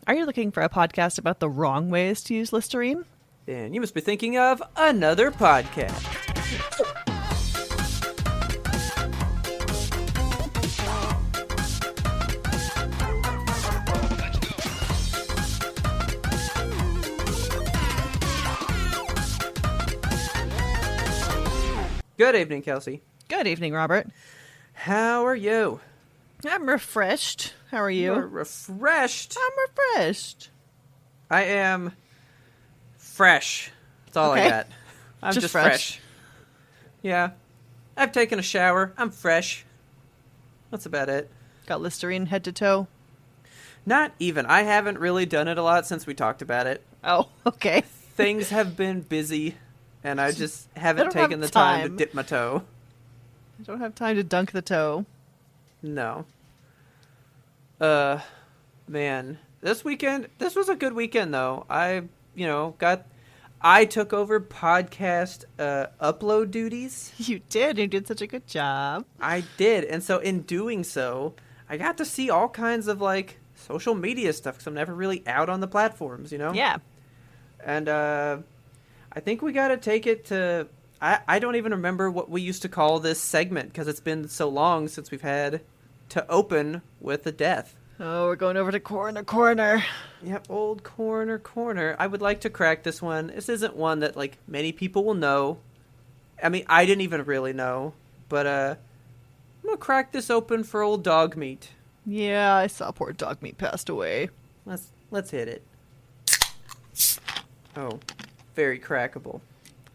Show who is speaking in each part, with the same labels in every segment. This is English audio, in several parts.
Speaker 1: Are you looking for a podcast about the wrong ways to use Listerine?
Speaker 2: Then you must be thinking of another podcast. Good evening, Kelsey.
Speaker 1: Good evening, Robert.
Speaker 2: How are you?
Speaker 1: I'm refreshed. How are you?
Speaker 2: You're refreshed.
Speaker 1: I'm refreshed.
Speaker 2: I am fresh. That's all I got. I'm just fresh. Yeah. I've taken a shower. I'm fresh. That's about it.
Speaker 1: Got Listerine head to toe?
Speaker 2: Not even. I haven't really done it a lot since we talked about it.
Speaker 1: Oh, okay.
Speaker 2: Things have been busy, and I just haven't taken the time to dip my toe.
Speaker 1: I don't have time to dunk the toe.
Speaker 2: No. Man. This was a good weekend, though. I took over podcast upload duties.
Speaker 1: You did. You did such a good job.
Speaker 2: I did. And so in doing so, I got to see all kinds of, social media stuff because I'm never really out on the platforms,
Speaker 1: Yeah.
Speaker 2: And I think we got to take it to... I don't even remember what we used to call this segment because it's been so long since we've had to open with a death.
Speaker 1: Oh, we're going over to Corner.
Speaker 2: Yep, old Corner. I would like to crack this one. This isn't one that, many people will know. I mean, I didn't even really know. But, I'm going to crack this open for old Dog Meat.
Speaker 1: Yeah, I saw poor Dog Meat passed away.
Speaker 2: Let's hit it. Oh, very crackable.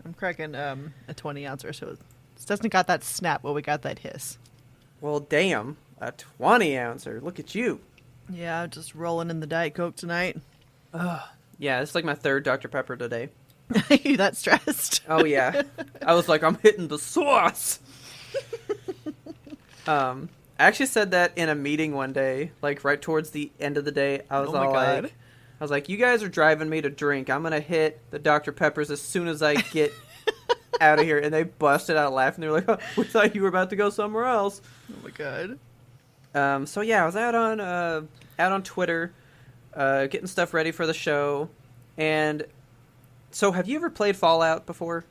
Speaker 1: I'm cracking a 20 ouncer, so it doesn't got that snap, but we got that hiss.
Speaker 2: Well, damn. A 20 ouncer. Look at you.
Speaker 1: Yeah, just rolling in the Diet Coke tonight.
Speaker 2: Yeah, it's like my third Dr. Pepper today.
Speaker 1: Are you that stressed?
Speaker 2: Oh, yeah. I was like, I'm hitting the sauce. I actually said that in a meeting one day, right towards the end of the day. I was like, you guys are driving me to drink. I'm going to hit the Dr. Peppers as soon as I get out of here. And they busted out laughing. They were like, oh, we thought you were about to go somewhere else.
Speaker 1: Oh, my God.
Speaker 2: So yeah, I was out on Twitter, getting stuff ready for the show. And so have you ever played Fallout before?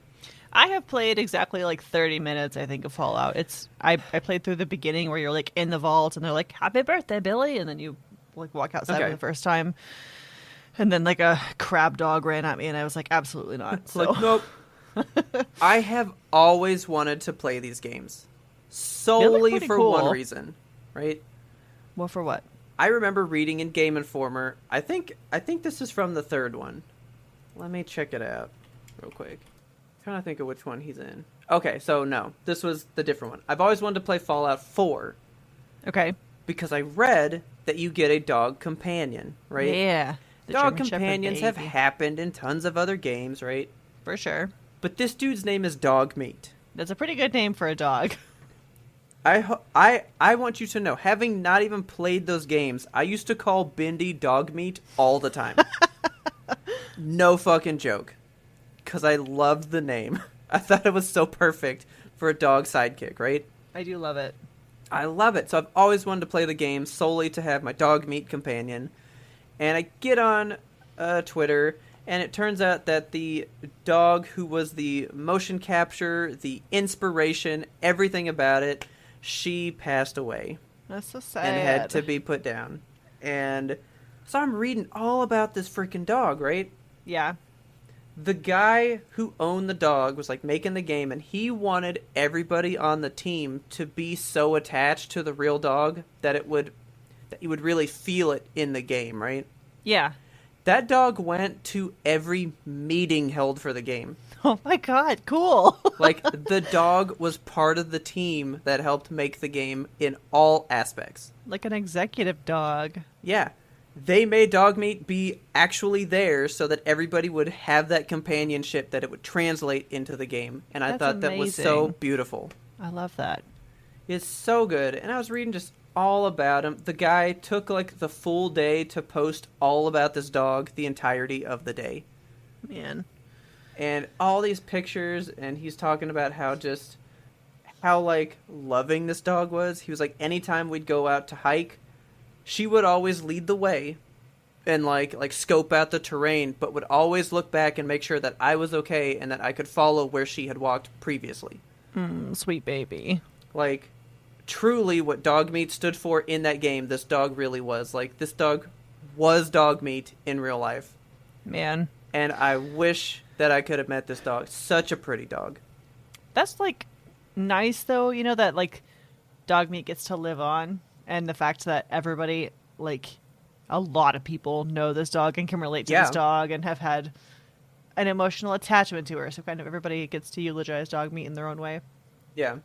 Speaker 1: I have played exactly 30 minutes, I think, of Fallout. I played through the beginning where you're in the vault and they're like, happy birthday, Billy. And then you walk outside for the first time. And then a crab dog ran at me and I was like, absolutely not. So.
Speaker 2: Nope. I have always wanted to play these games solely for one reason, right?
Speaker 1: Well, for what?
Speaker 2: I remember reading in Game Informer. I think this is from the third one. Let me check it out real quick. I'm trying to think of which one he's in. Okay, so no, this was the different one. I've always wanted to play Fallout 4.
Speaker 1: Okay.
Speaker 2: Because I read that you get a dog companion, right?
Speaker 1: Yeah.
Speaker 2: Dog companions have happened in tons of other games, right?
Speaker 1: For sure.
Speaker 2: But this dude's name is Dog Meat.
Speaker 1: That's a pretty good name for a dog.
Speaker 2: I want you to know, having not even played those games, I used to call Bindi Dog Meat all the time. No fucking joke. Because I loved the name. I thought it was so perfect for a dog sidekick, right?
Speaker 1: I do love it.
Speaker 2: I love it. So I've always wanted to play the game solely to have my Dog Meat companion. And I get on Twitter, and it turns out that the dog who was the motion capture, the inspiration, everything about it, she passed away.
Speaker 1: That's so sad.
Speaker 2: And had to be put down. And so I'm reading all about this freaking dog, right?
Speaker 1: Yeah.
Speaker 2: The guy who owned the dog was making the game, and he wanted everybody on the team to be so attached to the real dog that you would really feel it in the game, right?
Speaker 1: Yeah.
Speaker 2: That dog went to every meeting held for the game.
Speaker 1: Oh my God, cool.
Speaker 2: The dog was part of the team that helped make the game in all aspects.
Speaker 1: Like an executive dog.
Speaker 2: Yeah. They made Dog Meat be actually there so that everybody would have that companionship, that it would translate into the game. And I thought that was so beautiful.
Speaker 1: I love that.
Speaker 2: It's so good. And I was reading just all about him. The guy took the full day to post all about this dog the entirety of the day.
Speaker 1: Man.
Speaker 2: And all these pictures, and he's talking about how loving this dog was. He was anytime we'd go out to hike, she would always lead the way. and like scope out the terrain, but would always look back and make sure that I was okay and that I could follow where she had walked previously.
Speaker 1: Sweet baby.
Speaker 2: Like, truly what dog meat stood for in that game, this dog really was. Like, this dog was dog meat in real life.
Speaker 1: Man.
Speaker 2: And I wish that I could have met this dog. Such a pretty dog.
Speaker 1: That's, like, nice, though, you know, that, like, dog meat gets to live on. And the fact that everybody, like, a lot of people know this dog and can relate to this dog and have had an emotional attachment to her. So kind of everybody gets to eulogize dog meat in their own way.
Speaker 2: Yeah.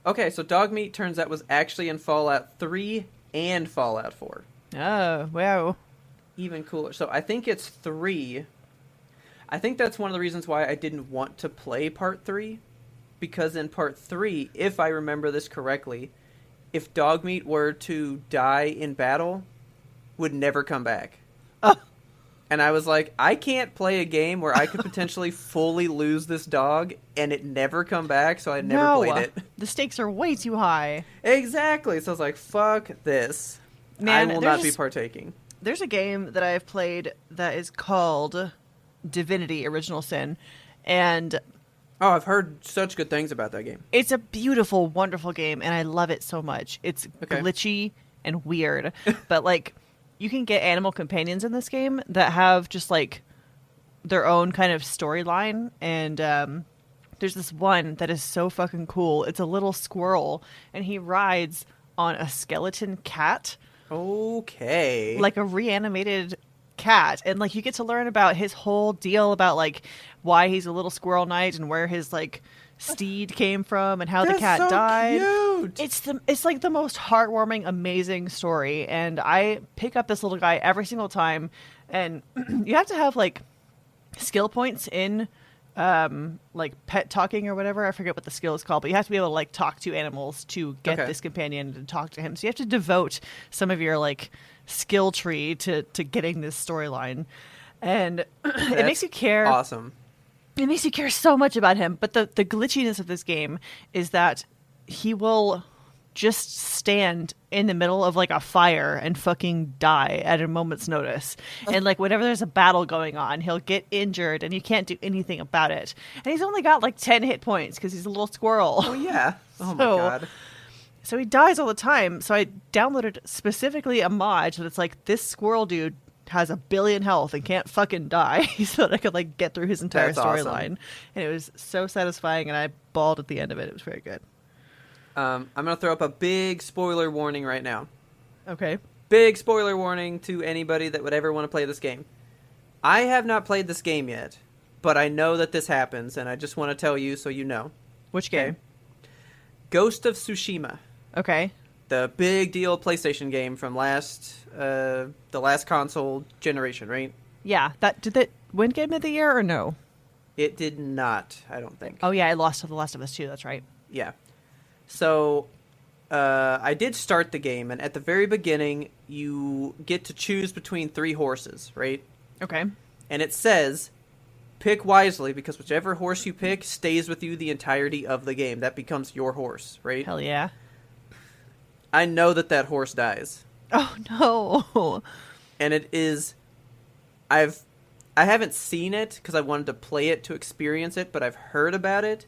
Speaker 2: Okay, so dog meat turns out was actually in Fallout 3 and Fallout 4.
Speaker 1: Oh, wow.
Speaker 2: Even cooler. So I think it's 3. I think that's one of the reasons why I didn't want to play Part 3. Because in Part 3, if I remember this correctly, if dog meat were to die in battle, would never come back. And I was like, I can't play a game where I could potentially fully lose this dog and it never come back, so I never played it.
Speaker 1: The stakes are way too high.
Speaker 2: Exactly. So I was like, fuck this. Man, I will not be partaking.
Speaker 1: There's a game that I've played that is called Divinity: Original Sin. And
Speaker 2: oh, I've heard such good things about that game.
Speaker 1: It's a beautiful, wonderful game, and I love it so much. It's glitchy and weird, but like, you can get animal companions in this game that have just like their own kind of storyline. And there's this one that is so fucking cool. It's a little squirrel, and he rides on a skeleton cat.
Speaker 2: Okay.
Speaker 1: Like a reanimated cat. And like, you get to learn about his whole deal about like why he's a little squirrel knight and where his like steed came from and how the cat died.
Speaker 2: Cute.
Speaker 1: It's like the most heartwarming, amazing story. And I pick up this little guy every single time, and you have to have like skill points in like pet talking or whatever. I forget what the skill is called, but you have to be able to like talk to animals to get this companion and talk to him. So you have to devote some of your like skill tree to getting this storyline, and it makes you care.
Speaker 2: Awesome.
Speaker 1: It makes you care so much about him. But the glitchiness of this game is that he will just stand in the middle of like a fire and fucking die at a moment's notice. And like, whenever there's a battle going on, he'll get injured and you can't do anything about it. And he's only got like 10 hit points because he's a little squirrel.
Speaker 2: Oh yeah. Oh my god.
Speaker 1: So he dies all the time. So I downloaded specifically a mod that's like, this squirrel dude has 1 billion health and can't fucking die, so that I could like get through his entire storyline. Awesome. And it was so satisfying, and I bawled at the end of it. It was very good.
Speaker 2: I'm gonna throw up a big spoiler warning right now.
Speaker 1: Okay.
Speaker 2: Big spoiler warning to anybody that would ever want to play this game. I have not played this game yet, but I know that this happens, and I just want to tell you so you know.
Speaker 1: Which game?
Speaker 2: Ghost of Tsushima.
Speaker 1: Okay.
Speaker 2: The big deal PlayStation game from the last console generation, right?
Speaker 1: Yeah. Did that win Game of the Year or no?
Speaker 2: It did not, I don't think.
Speaker 1: Oh yeah, I lost to The Last of Us 2, that's right.
Speaker 2: Yeah. So, I did start the game, and at the very beginning, you get to choose between 3 horses, right?
Speaker 1: Okay.
Speaker 2: And it says, pick wisely, because whichever horse you pick stays with you the entirety of the game. That becomes your horse, right?
Speaker 1: Hell yeah.
Speaker 2: I know that horse dies.
Speaker 1: Oh no.
Speaker 2: And it is, I haven't seen it because I wanted to play it to experience it, but I've heard about it,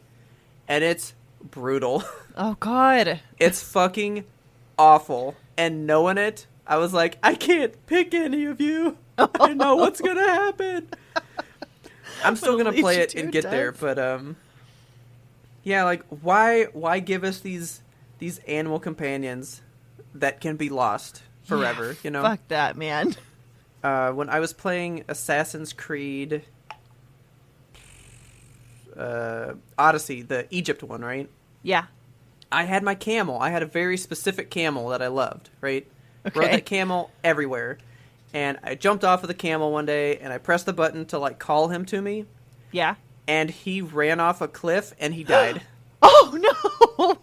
Speaker 2: and it's brutal.
Speaker 1: Oh god.
Speaker 2: It's fucking awful. And knowing it, I was like, I can't pick any of you. I know what's gonna happen. I'm still gonna play it and get there, but yeah, like why give us these animal companions that can be lost forever, you know?
Speaker 1: Fuck that, man.
Speaker 2: When I was playing Assassin's Creed Odyssey, the Egypt one, right?
Speaker 1: Yeah.
Speaker 2: I had my camel. I had a very specific camel that I loved, right?
Speaker 1: Okay.
Speaker 2: Rode that camel everywhere. And I jumped off of the camel one day, and I pressed the button to, like, call him to me.
Speaker 1: Yeah.
Speaker 2: And he ran off a cliff, and he died.
Speaker 1: Oh,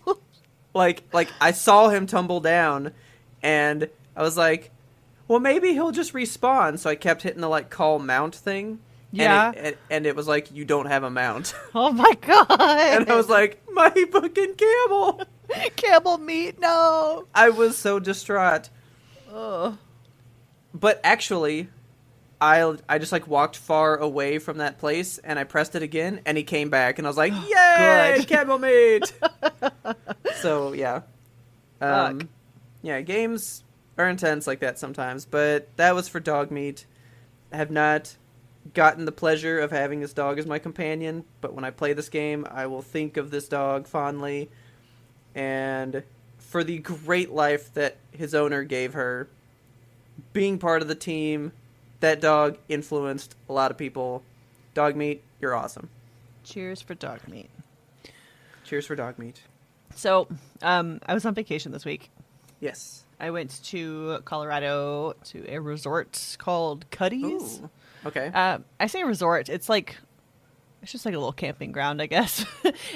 Speaker 1: no!
Speaker 2: Like, I saw him tumble down, and I was like, well, maybe he'll just respawn. So I kept hitting the, like, call mount thing.
Speaker 1: Yeah.
Speaker 2: And it was like, you don't have a mount.
Speaker 1: Oh, my God.
Speaker 2: And I was like, my fucking camel.
Speaker 1: Camel meat, no.
Speaker 2: I was so distraught.
Speaker 1: Ugh.
Speaker 2: But actually, I just like walked far away from that place, and I pressed it again, and he came back, and I was like, "Yay,
Speaker 1: Good.
Speaker 2: camel meat!" So yeah,
Speaker 1: Fuck.
Speaker 2: yeah, games are intense like that sometimes, but that was for dog meat. I have not gotten the pleasure of having this dog as my companion, but when I play this game, I will think of this dog fondly, and for the great life that his owner gave her, being part of the team. That dog influenced a lot of people. Dog meat, you're awesome.
Speaker 1: Cheers for dog meat.
Speaker 2: Cheers for dog meat.
Speaker 1: So, I was on vacation this week.
Speaker 2: Yes.
Speaker 1: I went to Colorado to a resort called Cuddy's.
Speaker 2: Ooh. Okay.
Speaker 1: I say resort. It's just like a little camping ground, I guess.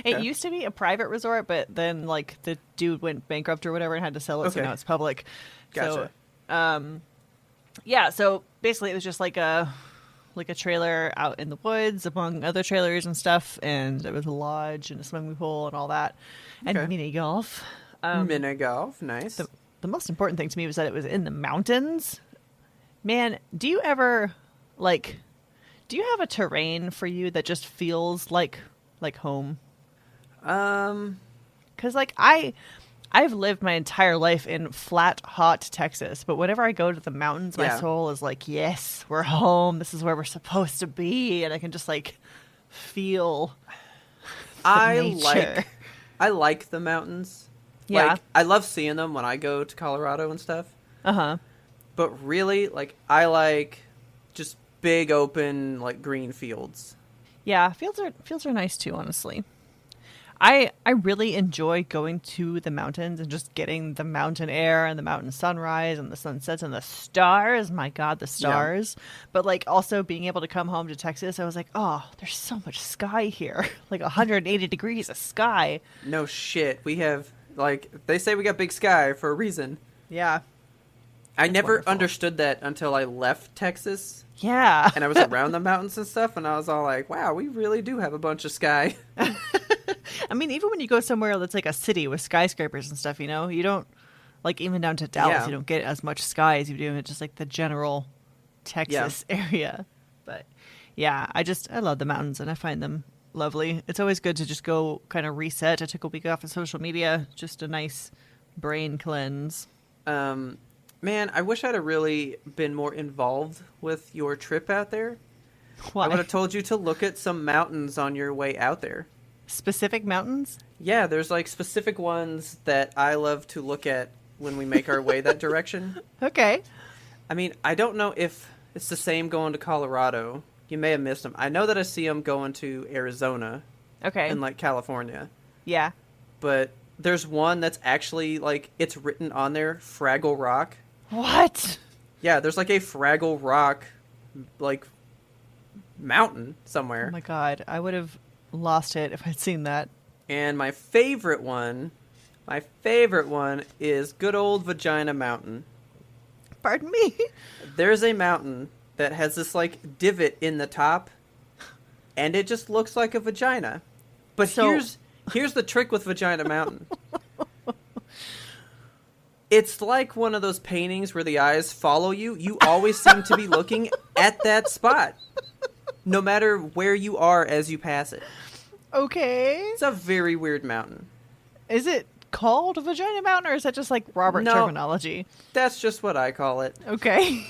Speaker 1: It used to be a private resort, but then like the dude went bankrupt or whatever and had to sell it, so now it's public.
Speaker 2: Gotcha.
Speaker 1: So, yeah, so basically it was just like a trailer out in the woods among other trailers and stuff, and there was a lodge and a swimming pool and all that, and mini golf.
Speaker 2: Mini golf, nice.
Speaker 1: The most important thing to me was that it was in the mountains. Man, do you have a terrain for you that just feels like home? Because like I've lived my entire life in flat, hot Texas, but whenever I go to the mountains, my soul is like, yes, we're home. This is where we're supposed to be, and I can just like feel.
Speaker 2: I like the mountains.
Speaker 1: Yeah,
Speaker 2: like, I love seeing them when I go to Colorado and stuff.
Speaker 1: Uh-huh.
Speaker 2: But really, like, I like just big open like green fields.
Speaker 1: Yeah, fields are nice too, honestly. I really enjoy going to the mountains and just getting the mountain air and the mountain sunrise and the sunsets and the stars. My God, the stars. Yeah. But like also being able to come home to Texas, I was like, oh, there's so much sky here. Like 180 degrees of sky.
Speaker 2: No shit. We have, like, they say we got big sky for a reason.
Speaker 1: Yeah.
Speaker 2: I never understood that until I left Texas.
Speaker 1: Yeah.
Speaker 2: And I was around the mountains and stuff, and I was all like, wow, we really do have a bunch of sky.
Speaker 1: I mean, even when you go somewhere that's like a city with skyscrapers and stuff, you know, you don't, like even down to Dallas, you don't get as much sky as you do in just like the general Texas area. But yeah, I love the mountains and I find them lovely. It's always good to just go kind of reset. I took a week off of social media, just a nice brain cleanse.
Speaker 2: Man, I wish I'd have really been more involved with your trip out there.
Speaker 1: Why?
Speaker 2: I would have told you to look at some mountains on your way out there.
Speaker 1: Specific mountains?
Speaker 2: Yeah, there's like specific ones that I love to look at when we make our way that direction.
Speaker 1: Okay.
Speaker 2: I mean, I don't know if it's the same going to Colorado. You may have missed them. I know that I see them going to Arizona.
Speaker 1: Okay.
Speaker 2: And like California.
Speaker 1: Yeah.
Speaker 2: But there's one that's actually like, it's written on there, Fraggle Rock.
Speaker 1: What?
Speaker 2: Yeah, there's like a Fraggle Rock, like, mountain somewhere.
Speaker 1: Oh my God, I would have lost it if I'd seen that.
Speaker 2: And my favorite one is good old Vagina Mountain.
Speaker 1: Pardon me?
Speaker 2: There's a mountain that has this like divot in the top, and it just looks like a vagina. But here's the trick with Vagina Mountain. It's like one of those paintings where the eyes follow you. You always seem to be looking at that spot, no matter where you are as you pass it.
Speaker 1: Okay.
Speaker 2: It's a very weird mountain.
Speaker 1: Is it called Vagina Mountain, or is that just like Robert terminology?
Speaker 2: That's just what I call it.
Speaker 1: Okay.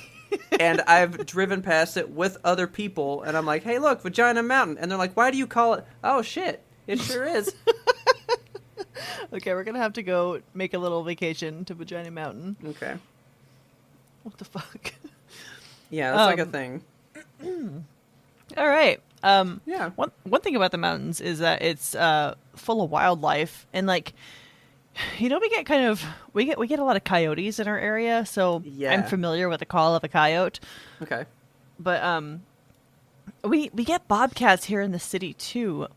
Speaker 2: And I've driven past it with other people, and I'm like, hey, look, Vagina Mountain. And they're like, why do you call it? Oh, shit. It sure is.
Speaker 1: Okay, we're going to have to go make a little vacation to Vagina Mountain.
Speaker 2: Okay.
Speaker 1: What the fuck?
Speaker 2: Yeah, that's like a thing.
Speaker 1: All right.
Speaker 2: Yeah.
Speaker 1: One thing about the mountains is that it's full of wildlife, and like, you know, we get a lot of coyotes in our area, so I'm familiar with the call of a coyote.
Speaker 2: Okay.
Speaker 1: But we get bobcats here in the city too.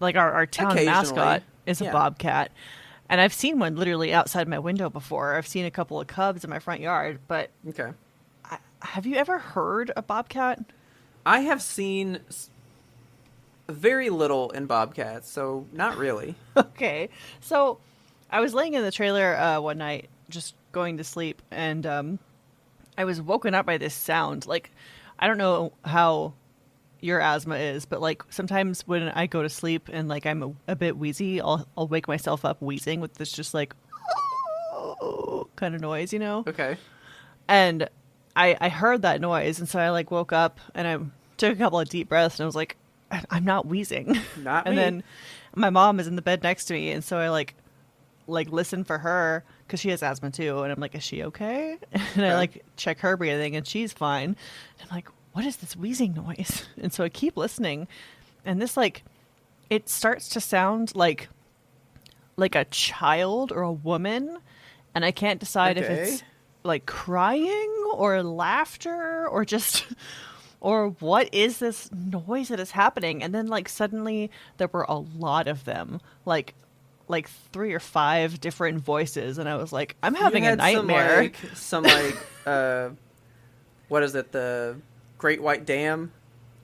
Speaker 1: Like our town mascot is a bobcat. And I've seen one literally outside my window before. I've seen a couple of cubs in my front yard, but
Speaker 2: okay.
Speaker 1: Have you ever heard a bobcat?
Speaker 2: I have seen very little in bobcats, so not really.
Speaker 1: Okay. So I was laying in the trailer one night, just going to sleep, and I was woken up by this sound. Like, I don't know how your asthma is, but like sometimes when I go to sleep and like I'm a bit wheezy, I'll wake myself up wheezing with this just like kind of noise, you know?
Speaker 2: Okay.
Speaker 1: And I heard that noise, and so I like woke up and I took a couple of deep breaths and I was like, I'm not wheezing.
Speaker 2: Not
Speaker 1: And
Speaker 2: me.
Speaker 1: then my mom is in the bed next to me, and so I like listen for her because she has asthma too, and I'm like, is she okay? And I like check her breathing, and she's fine. And I'm like, what is this wheezing noise? And so I keep listening, and this like it starts to sound like a child or a woman, and I can't decide if it's like crying or laughter or just or what is this noise that is happening. And then like suddenly there were a lot of them, like 3 or 5 different voices, and I was like, I'm having a nightmare.
Speaker 2: Some what is it, the Great White Dam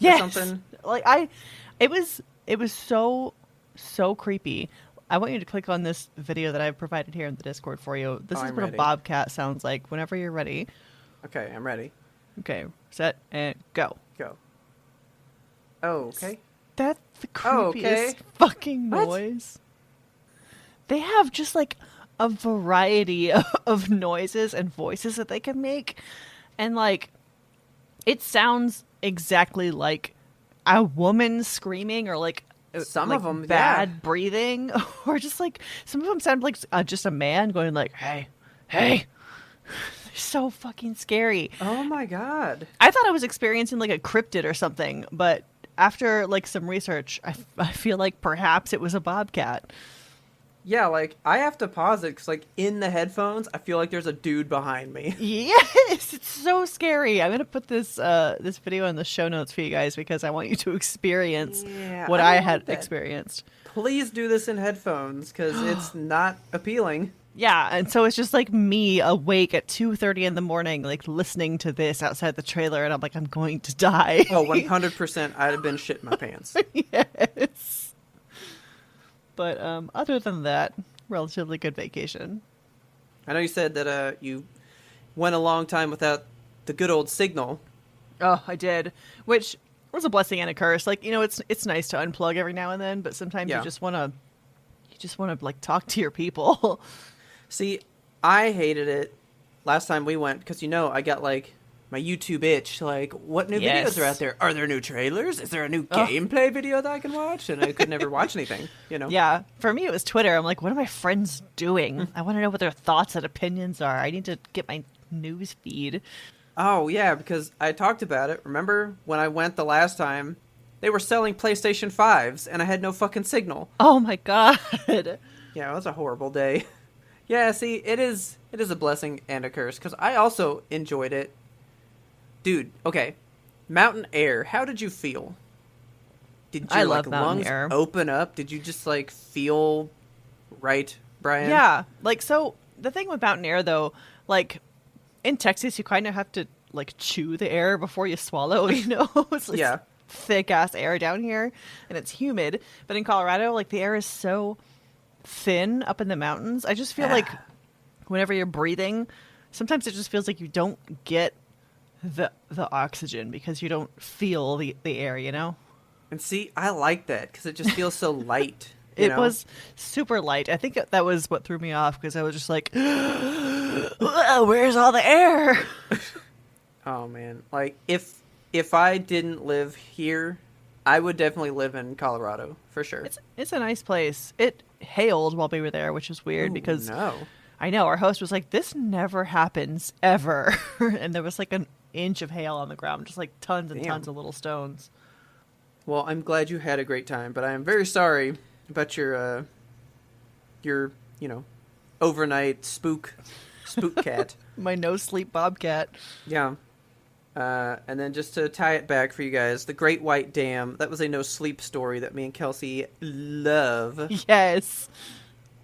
Speaker 2: or something?
Speaker 1: Like it was so creepy. I want you to click on this video that I've provided here in the Discord for you. This is what a bobcat sounds like whenever you're ready.
Speaker 2: Okay, I'm ready.
Speaker 1: Okay, set and go.
Speaker 2: Go. Oh, okay.
Speaker 1: That's the creepiest fucking noise. They have just like a variety of noises and voices that they can make. And like, it sounds exactly like a woman screaming, or like
Speaker 2: some of them
Speaker 1: bad breathing, or just like some of them sound like just a man going like, hey. They're so fucking scary.
Speaker 2: Oh my god.
Speaker 1: I thought I was experiencing like a cryptid or something, but after like some research, I feel like perhaps it was a bobcat.
Speaker 2: Yeah, like, I have to pause it because, like, in the headphones, I feel like there's a dude behind me.
Speaker 1: Yes, it's so scary. I'm going to put this this video in the show notes for you guys because I want you to experience what I had experienced.
Speaker 2: Please do this in headphones because it's not appealing.
Speaker 1: Yeah, and so it's just like me awake at 2:30 in the morning, like listening to this outside the trailer, and I'm like, I'm going to die.
Speaker 2: Oh, 100%. I'd have been shitting my pants.
Speaker 1: Yes. But other than that, relatively good vacation.
Speaker 2: I know you said that you went a long time without the good old signal.
Speaker 1: Oh, I did, which was a blessing and a curse. Like, you know, it's nice to unplug every now and then, but sometimes you just want to like talk to your people.
Speaker 2: See, I hated it last time we went because, you know, I got like my YouTube itch, like, what new videos are out there? Are there new trailers? Is there a new gameplay video that I can watch? And I could never watch anything, you know?
Speaker 1: Yeah, for me it was Twitter. I'm like, what are my friends doing? I want to know what their thoughts and opinions are. I need to get my news feed.
Speaker 2: Oh, yeah, because I talked about it. Remember when I went the last time? They were selling PlayStation 5s, and I had no fucking signal.
Speaker 1: Oh my god.
Speaker 2: Yeah, it was a horrible day. Yeah, see, it is a blessing and a curse, because I also enjoyed it. Dude, okay. Mountain air, how did you feel? Did your lungs open up? Did you just like feel right, Brian?
Speaker 1: Yeah. Like, so the thing with mountain air though, like in Texas you kind of have to like chew the air before you swallow, you know? It's like thick ass air down here and it's humid. But in Colorado, like the air is so thin up in the mountains. I just feel like whenever you're breathing, sometimes it just feels like you don't get the oxygen because you don't feel the air, you know?
Speaker 2: And see, I like that because it just feels so light.
Speaker 1: It was super light. I think that was what threw me off because I was just like, where's all the air?
Speaker 2: Oh, man. Like, if I didn't live here, I would definitely live in Colorado, for sure.
Speaker 1: It's a nice place. It hailed while we were there, which is weird because
Speaker 2: no.
Speaker 1: I know our host was like, this never happens ever. And there was like an inch of hail on the ground, just like tons and tons of little stones.
Speaker 2: Well, I'm glad you had a great time, but I am very sorry about your overnight spook cat.
Speaker 1: My no sleep bobcat.
Speaker 2: Yeah. And then just to tie it back for you guys, the Great White Dam, that was a no sleep story that me and Kelsey love.
Speaker 1: Yes.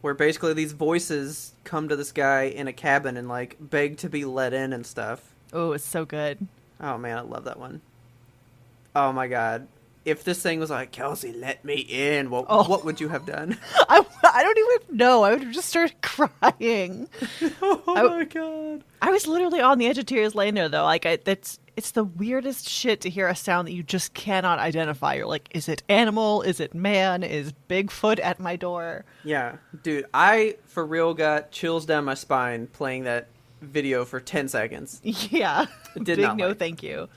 Speaker 2: Where basically these voices come to this guy in a cabin and like beg to be let in and stuff.
Speaker 1: Oh, it's so good.
Speaker 2: Oh man, I love that one. Oh my god. If this thing was like, Kelsey, let me in, what would you have done?
Speaker 1: I don't even know. I would have just started crying.
Speaker 2: Oh my god.
Speaker 1: I was literally on the edge of tears laying there, though. Like, It's the weirdest shit to hear a sound that you just cannot identify. You're like, is it animal? Is it man? Is Bigfoot at my door?
Speaker 2: Yeah, dude, I for real got chills down my spine playing that video for 10 seconds.
Speaker 1: Yeah.
Speaker 2: Did
Speaker 1: Big
Speaker 2: not
Speaker 1: no
Speaker 2: like.
Speaker 1: thank you.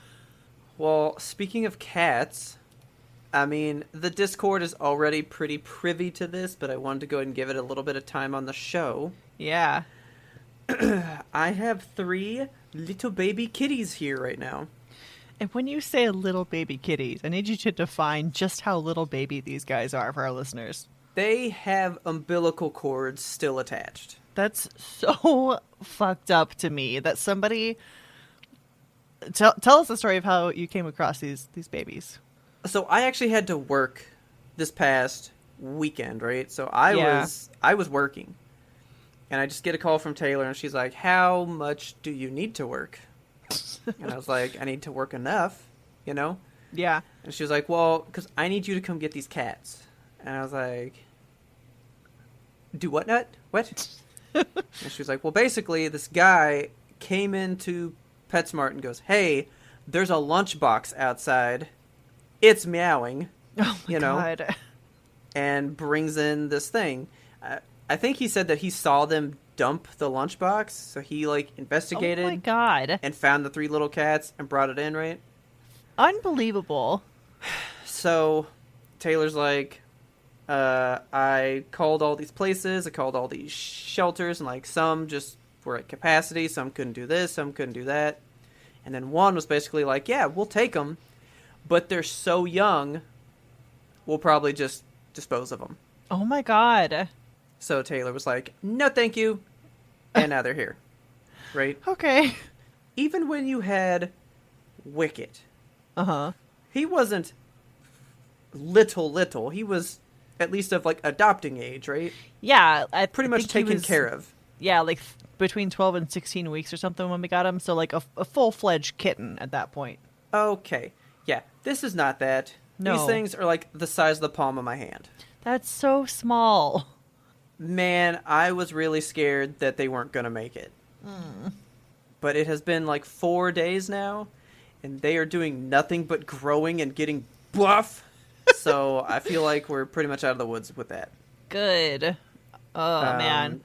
Speaker 2: Well, speaking of cats, I mean, the Discord is already pretty privy to this, but I wanted to go ahead and give it a little bit of time on the show.
Speaker 1: Yeah.
Speaker 2: I have 3 little baby kitties here right now.
Speaker 1: And when you say little baby kitties, I need you to define just how little baby these guys are for our listeners.
Speaker 2: They have umbilical cords still attached.
Speaker 1: That's so fucked up to me that somebody... Tell us the story of how you came across these babies.
Speaker 2: So I actually had to work this past weekend, right? So I was working. And I just get a call from Taylor, and she's like, how much do you need to work? And I was like, I need to work enough, you know?
Speaker 1: Yeah.
Speaker 2: And she was like, well, because I need you to come get these cats. And I was like, do what, Nut? What? And she was like, well, basically, this guy came into PetSmart and goes, hey, there's a lunchbox outside. It's meowing.
Speaker 1: Oh, my God.
Speaker 2: And brings in this thing. I think he said that he saw them dump the lunchbox, so he, like, investigated.
Speaker 1: Oh, my God.
Speaker 2: And found the 3 little cats and brought it in, right?
Speaker 1: Unbelievable.
Speaker 2: So, Taylor's like, I called all these places, I called all these shelters, and, like, some just were at capacity, some couldn't do this, some couldn't do that. And then one was basically like, yeah, we'll take them, but they're so young, we'll probably just dispose of them.
Speaker 1: Oh, my God.
Speaker 2: So Taylor was like, no, thank you. And now they're here. Right?
Speaker 1: Okay.
Speaker 2: Even when you had Wicket,
Speaker 1: Uh-huh.
Speaker 2: he wasn't little. He was at least of, like, adopting age, right?
Speaker 1: Yeah.
Speaker 2: Pretty much taken care of.
Speaker 1: Yeah, like between 12 and 16 weeks or something when we got him. So like a full-fledged kitten at that point.
Speaker 2: Okay. Yeah, this is not that.
Speaker 1: No.
Speaker 2: These things are, like, the size of the palm of my hand.
Speaker 1: That's so small.
Speaker 2: Man, I was really scared that they weren't going to make it. But it has been, like, 4 days now, and they are doing nothing but growing and getting buff. So I feel like we're pretty much out of the woods with that.
Speaker 1: Good. Oh, man.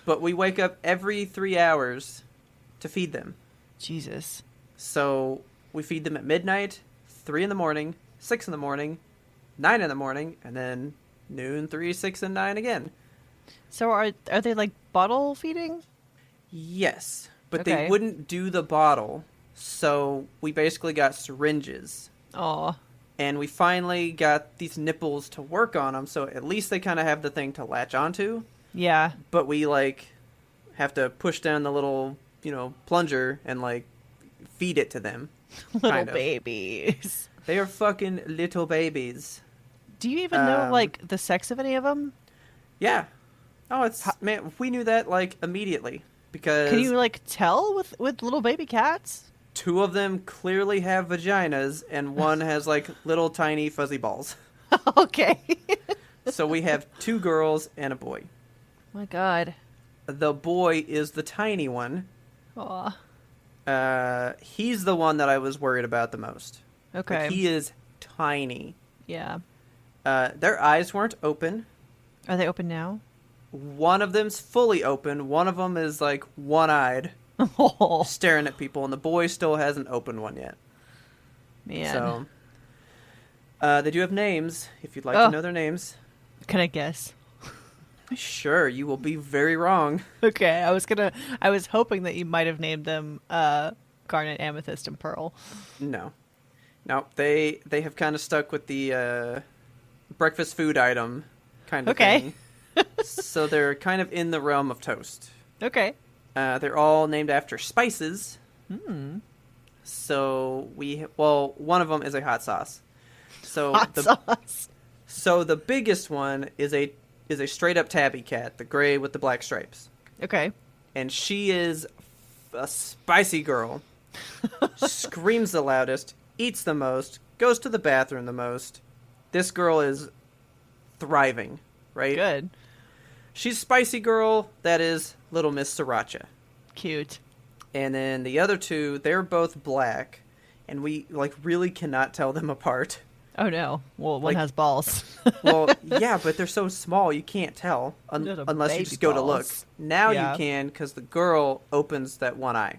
Speaker 2: But we wake up every 3 hours to feed them.
Speaker 1: Jesus.
Speaker 2: So we feed them at midnight, 3 in the morning, 6 in the morning, 9 in the morning, and then noon, 3, 6, and 9 again.
Speaker 1: So are they like bottle feeding?
Speaker 2: Yes, but
Speaker 1: Okay.
Speaker 2: they wouldn't do the bottle, so we basically got syringes.
Speaker 1: Oh.
Speaker 2: And we finally got these nipples to work on them, so at least they kind of have the thing to latch onto.
Speaker 1: Yeah.
Speaker 2: But we, like, have to push down the little, plunger and, like, feed it to them.
Speaker 1: Little
Speaker 2: kind of.
Speaker 1: babies.
Speaker 2: They are fucking little babies.
Speaker 1: Do you even know like the sex of any of them?
Speaker 2: Yeah. Oh, man, we knew that, like, immediately. Because
Speaker 1: Can you like tell with little baby cats?
Speaker 2: 2 of them clearly have vaginas, and one has, like, little tiny fuzzy balls.
Speaker 1: Okay.
Speaker 2: So we have 2 girls and a boy.
Speaker 1: My God.
Speaker 2: The boy is the tiny one.
Speaker 1: Aw.
Speaker 2: He's the one that I was worried about the most.
Speaker 1: Okay.
Speaker 2: Like, he is tiny.
Speaker 1: Yeah.
Speaker 2: Their eyes weren't open.
Speaker 1: Are they open now?
Speaker 2: One of them's fully open. One of them is, like, one-eyed,
Speaker 1: Oh,
Speaker 2: staring at people, and the boy still hasn't opened one yet.
Speaker 1: man.
Speaker 2: So, they do have names, if you'd like to know their names.
Speaker 1: Can I guess?
Speaker 2: Sure, you will be very wrong.
Speaker 1: Okay, I was hoping that you might have named them Garnet, Amethyst, and Pearl.
Speaker 2: No, they have kind of stuck with the breakfast food item kind of thing. So they're kind of in the realm of toast.
Speaker 1: Okay.
Speaker 2: They're all named after spices. So one of them is a hot sauce. So
Speaker 1: Hot sauce.
Speaker 2: So the biggest one is a straight up tabby cat, the gray with the black stripes.
Speaker 1: Okay.
Speaker 2: And she is a spicy girl. Screams the loudest, eats the most, goes to the bathroom the most. This girl is thriving, right?
Speaker 1: Good.
Speaker 2: She's spicy girl, that is Little Miss Sriracha.
Speaker 1: Cute.
Speaker 2: And then the other 2, they're both black. and we like really cannot tell them apart.
Speaker 1: Oh no. Well, one
Speaker 2: Like-
Speaker 1: has balls.
Speaker 2: Well, yeah, but they're so small you can't tell
Speaker 1: Little
Speaker 2: unless you
Speaker 1: baby
Speaker 2: just go to look.
Speaker 1: balls.
Speaker 2: Now
Speaker 1: Yeah.
Speaker 2: you can because the girl opens that one eye.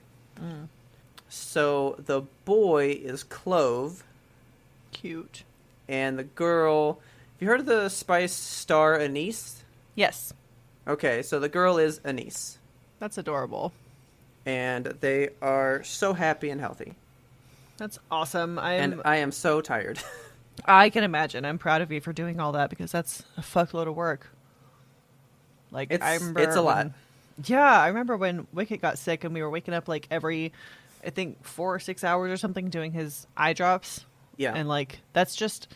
Speaker 2: So the boy is Clove,
Speaker 1: Cute.
Speaker 2: and the girl. Have you heard of the Spice star Anise?
Speaker 1: Yes.
Speaker 2: Okay, so the girl is Anise,
Speaker 1: That's adorable.
Speaker 2: and they are so happy and healthy.
Speaker 1: That's awesome.
Speaker 2: And I am so tired.
Speaker 1: I can imagine. I'm proud of you for doing all that because that's a fuckload of work. Like I remember
Speaker 2: It's a lot.
Speaker 1: Yeah, I remember when Wicket got sick and we were waking up like every, I think 4 or 6 hours or something doing his eye drops.
Speaker 2: Yeah.
Speaker 1: And like that's just,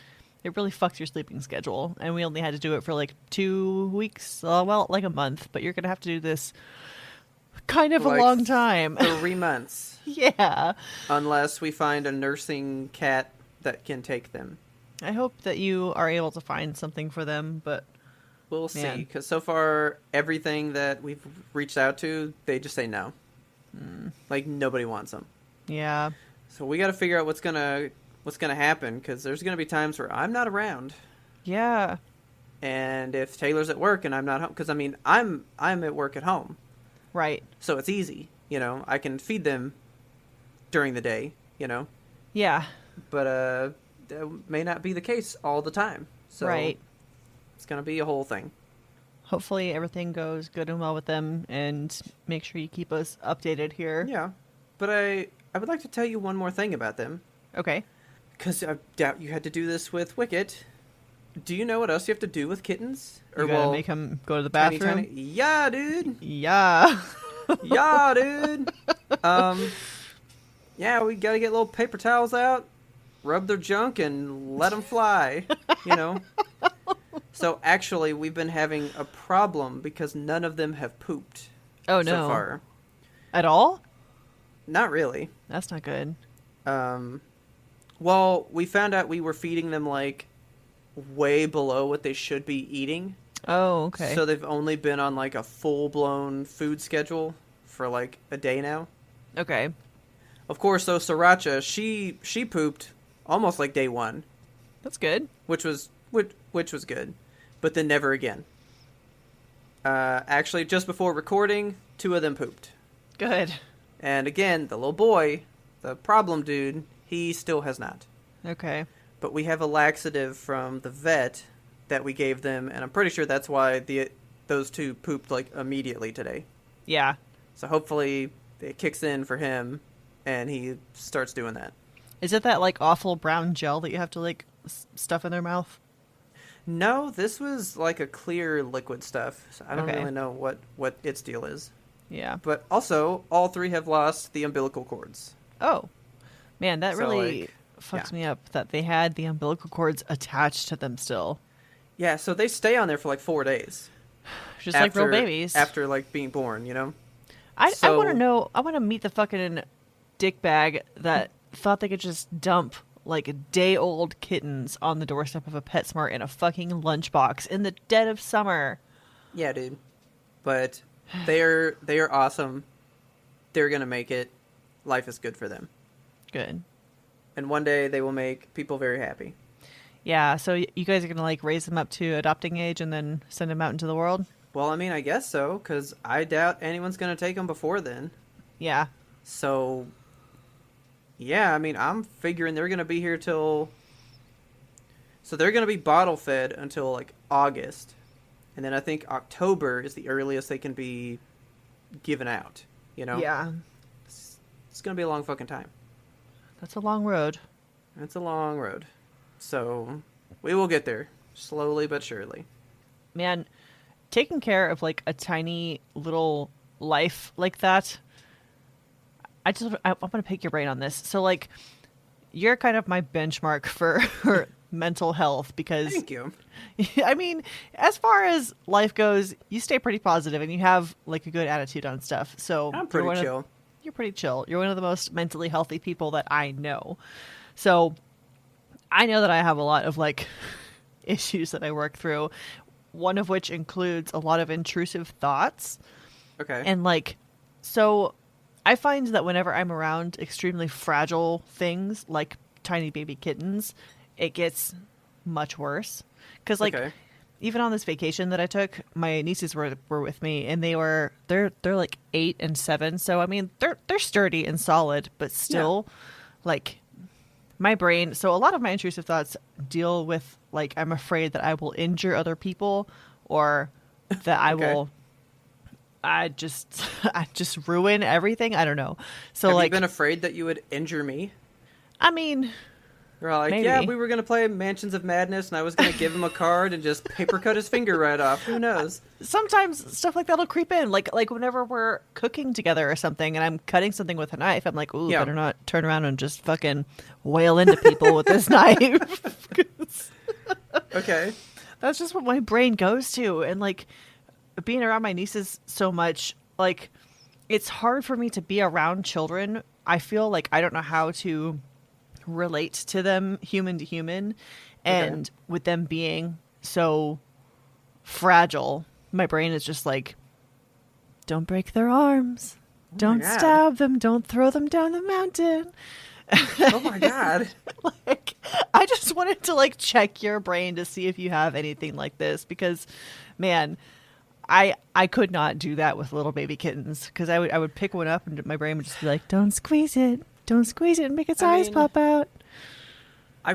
Speaker 1: it really fucks your sleeping schedule. And we only had to do it for like 2 weeks, well, like a month. But you're gonna have to do this kind of
Speaker 2: Like
Speaker 1: a long time.
Speaker 2: 3 months.
Speaker 1: Yeah.
Speaker 2: Unless we find a nursing cat that can take them.
Speaker 1: I hope that you are able to find something for them, but
Speaker 2: We'll see.
Speaker 1: Man.
Speaker 2: Because so far, everything that we've reached out to, they just say no. Like, nobody wants them.
Speaker 1: yeah.
Speaker 2: So we got to figure out what's gonna happen. Because there's gonna be times where I'm not around.
Speaker 1: Yeah.
Speaker 2: And if Taylor's at work and I'm not home. Because, I mean, I'm at work at home.
Speaker 1: Right.
Speaker 2: So it's easy. You know, I can feed them during the day, you know.
Speaker 1: Yeah.
Speaker 2: But that may not be the case all the time. So
Speaker 1: Right.
Speaker 2: it's going to be a whole thing.
Speaker 1: Hopefully everything goes good and well with them, and make sure you keep us updated here.
Speaker 2: Yeah. But I would like to tell you one more thing about them.
Speaker 1: Okay.
Speaker 2: Because I doubt you had to do this with Wicket. Do you know what else you have to do with kittens?
Speaker 1: You gotta make them go to the bathroom.
Speaker 2: Yeah, dude.
Speaker 1: Yeah.
Speaker 2: Yeah, dude. Yeah, we got to get little paper towels out, rub their junk, and let them fly, you know. So actually, we've been having a problem because none of them have pooped
Speaker 1: Oh
Speaker 2: so
Speaker 1: no.
Speaker 2: far.
Speaker 1: At all?
Speaker 2: Not really.
Speaker 1: That's not good.
Speaker 2: Well, we found out we were feeding them like way below what they should be eating.
Speaker 1: Oh, okay.
Speaker 2: So they've only been on like a full-blown food schedule for like a day now.
Speaker 1: Okay.
Speaker 2: Of course, though, Sriracha, she pooped almost like day one,
Speaker 1: That's good.
Speaker 2: which was good, but then never again. Actually, just before recording, 2 of them pooped.
Speaker 1: Good.
Speaker 2: And again, the little boy, the problem dude, he still has not.
Speaker 1: Okay.
Speaker 2: But we have a laxative from the vet that we gave them, and I'm pretty sure that's why those 2 pooped like immediately today.
Speaker 1: Yeah.
Speaker 2: So hopefully it kicks in for him, and he starts doing that.
Speaker 1: Is it that like awful brown gel that you have to like stuff in their mouth?
Speaker 2: No, this was like a clear liquid stuff. So I don't
Speaker 1: Okay.
Speaker 2: really know what its deal is.
Speaker 1: Yeah.
Speaker 2: But also, all 3 have lost the umbilical cords.
Speaker 1: Oh. Man, that
Speaker 2: So,
Speaker 1: really
Speaker 2: like,
Speaker 1: fucks
Speaker 2: yeah.
Speaker 1: me up that they had the umbilical cords attached to them still.
Speaker 2: Yeah, so they stay on there for like 4 days.
Speaker 1: Just like real babies.
Speaker 2: After like being born, you know?
Speaker 1: I
Speaker 2: So-
Speaker 1: want to know. I want to meet the fucking dickbag that thought they could just dump like day-old kittens on the doorstep of a PetSmart in a fucking lunchbox in the dead of summer.
Speaker 2: Yeah, dude. But they are awesome. They're gonna make it. Life is good for them.
Speaker 1: Good.
Speaker 2: And one day they will make people very happy.
Speaker 1: Yeah. So you guys are gonna like raise them up to adopting age and then send them out into the world.
Speaker 2: Well, I mean, I guess so, because I doubt anyone's gonna take them before then.
Speaker 1: Yeah.
Speaker 2: So, yeah, I mean, I'm figuring they're going to be here till... So they're going to be bottle fed until, like, August. And then I think October is the earliest they can be given out, you know?
Speaker 1: Yeah.
Speaker 2: It's going to be a long fucking time.
Speaker 1: That's a long road.
Speaker 2: It's a long road. So, we will get there. Slowly but surely.
Speaker 1: Man, taking care of like a tiny little life like that... I want to pick your brain on this. So, like, you're kind of my benchmark for mental health because,
Speaker 2: Thank you.
Speaker 1: I mean, as far as life goes, you stay pretty positive and you have like a good attitude on stuff. So
Speaker 2: I'm pretty chill.
Speaker 1: You're pretty chill. You're one of the most mentally healthy people that I know. So I know that I have a lot of like issues that I work through. One of which includes a lot of intrusive thoughts.
Speaker 2: Okay.
Speaker 1: And like, so I find that whenever I'm around extremely fragile things like tiny baby kittens, it gets much worse. Because like
Speaker 2: Okay.
Speaker 1: even on this vacation that I took, my nieces were with me, and they're like 8 and 7. So I mean they're sturdy and solid, but still, like my brain. So a lot of my intrusive thoughts deal with like I'm afraid that I will injure other people, or that I
Speaker 2: Okay.
Speaker 1: will. I just I just ruin everything. I don't know. So
Speaker 2: Have you
Speaker 1: like
Speaker 2: been afraid that you would injure me?
Speaker 1: I mean
Speaker 2: You're all like, yeah,
Speaker 1: maybe.
Speaker 2: we were gonna play Mansions of Madness, and I was gonna give him a card and just paper cut his finger right off. Who knows?
Speaker 1: Sometimes stuff like that'll creep in, like whenever we're cooking together or something, and I'm cutting something with a knife. I'm like, ooh,
Speaker 2: Yeah.
Speaker 1: better not turn around and just fucking wail into people with this knife. 'Cause
Speaker 2: Okay.
Speaker 1: that's just what my brain goes to, and like being around my nieces so much, like it's hard for me to be around children. I feel like I don't know how to relate to them human to human,
Speaker 2: Okay.
Speaker 1: and with them being so fragile, my brain is just like, don't break their arms,
Speaker 2: Oh my
Speaker 1: don't
Speaker 2: God.
Speaker 1: stab them, don't throw them down the mountain.
Speaker 2: Oh my God.
Speaker 1: Like I just wanted to like check your brain to see if you have anything like this, because man, I could not do that with little baby kittens, because I would pick one up and my brain would just be like, don't squeeze it, and make its
Speaker 2: I
Speaker 1: eyes
Speaker 2: mean,
Speaker 1: pop out.
Speaker 2: I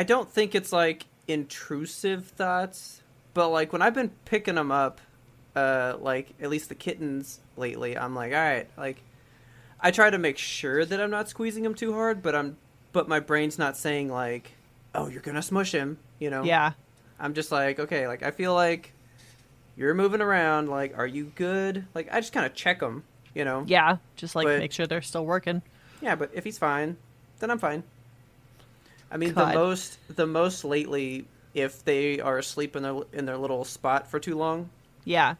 Speaker 2: don't think it's like intrusive thoughts, but like when I've been picking them up, like at least the kittens lately, I'm like, all right, like I try to make sure that I'm not squeezing them too hard, but my brain's not saying like, oh, you're gonna smush him, you know?
Speaker 1: Yeah.
Speaker 2: I'm just like, okay, like I feel like you're moving around, like, are you good? Like I just kind of check them, you know?
Speaker 1: Yeah, just like
Speaker 2: But
Speaker 1: make sure they're still working.
Speaker 2: yeah, but if he's fine, then I'm fine. I mean,
Speaker 1: God.
Speaker 2: the most lately, if they are asleep in their little spot for too long,
Speaker 1: Yeah.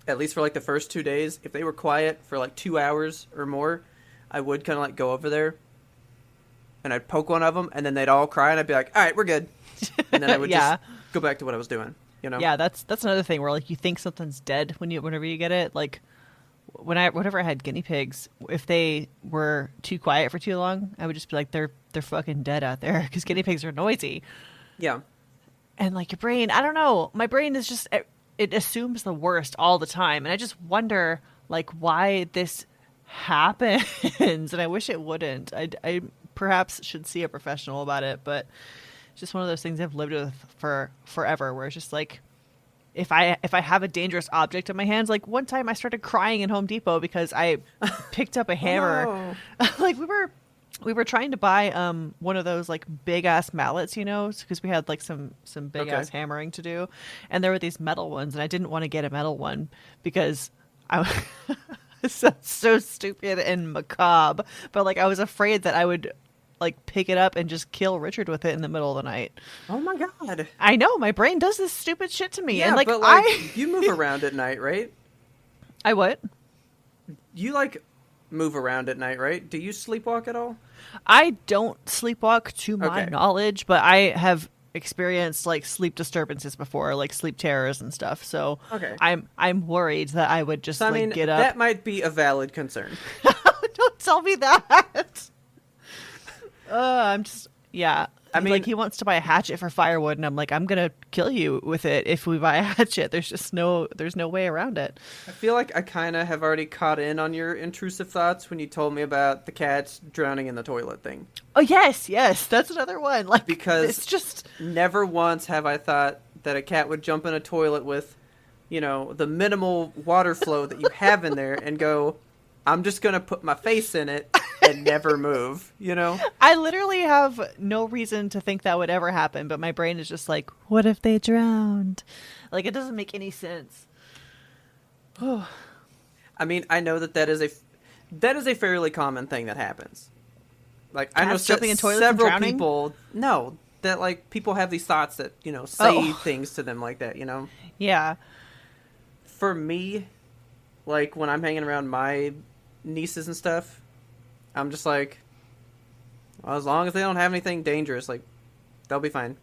Speaker 2: at least for like the first 2 days, if they were quiet for like 2 hours or more, I would kind of like go over there, and I'd poke one of them, and then they'd all cry, and I'd be like, "All right, we're good," and then I would
Speaker 1: Yeah.
Speaker 2: just go back to what I was doing, you know?
Speaker 1: Yeah, that's another thing where like you think something's dead whenever you get it. Like whenever I had guinea pigs, if they were too quiet for too long, I would just be like, they're fucking dead out there, because guinea pigs are noisy.
Speaker 2: Yeah.
Speaker 1: And like your brain, I don't know, my brain is just, it assumes the worst all the time, and I just wonder like why this happens. And I wish it wouldn't. I perhaps should see a professional about it, but it's just one of those things I've lived with for forever, where it's just like, if I have a dangerous object in my hands, like one time I started crying in Home Depot because I picked up a hammer.
Speaker 2: Oh,
Speaker 1: Like we were trying to buy one of those like big ass mallets, you know, because we had like some big
Speaker 2: Okay.
Speaker 1: ass hammering to do, and there were these metal ones, and I didn't want to get a metal one because I it sounds so stupid and macabre, but like I was afraid that I would like pick it up and just kill Richard with it in the middle of the night.
Speaker 2: oh my God.
Speaker 1: I know my brain does this stupid shit to me,
Speaker 2: Yeah,
Speaker 1: and like
Speaker 2: but like
Speaker 1: I
Speaker 2: you move around at night, right?
Speaker 1: I what?
Speaker 2: You like move around at night, right? Do you sleepwalk at all?
Speaker 1: I don't sleepwalk to my
Speaker 2: Okay.
Speaker 1: knowledge, but I have experienced like sleep disturbances before, like sleep terrors and stuff. So
Speaker 2: Okay.
Speaker 1: I'm worried that I would just
Speaker 2: So I
Speaker 1: like
Speaker 2: mean,
Speaker 1: get up.
Speaker 2: that might be a valid concern.
Speaker 1: Don't tell me that. I'm just yeah.
Speaker 2: I mean-
Speaker 1: like he wants to buy a hatchet for firewood, and I'm like, I'm gonna kill you with it if we buy a hatchet. There's no way around it.
Speaker 2: I feel like I kind of have already caught in on your intrusive thoughts when you told me about the cats drowning in the toilet thing.
Speaker 1: Oh yes, that's another one. Like
Speaker 2: Because
Speaker 1: it's just
Speaker 2: never once have I thought that a cat would jump in a toilet with, you know, the minimal water flow that you have in there and go, I'm just going to put my face in it and never move, you know?
Speaker 1: I literally have no reason to think that would ever happen, but my brain is just like, what if they drowned? Like, it doesn't make any sense.
Speaker 2: I mean, I know that is a fairly common thing that happens. Like, I know
Speaker 1: Cats jumping in toilets and
Speaker 2: several
Speaker 1: drowning?
Speaker 2: people, no, that like people have these thoughts that, you know, say
Speaker 1: Oh.
Speaker 2: things to them like that, you know?
Speaker 1: Yeah.
Speaker 2: For me, like when I'm hanging around my nieces and stuff, I'm just like, well, as long as they don't have anything dangerous, like they'll be fine.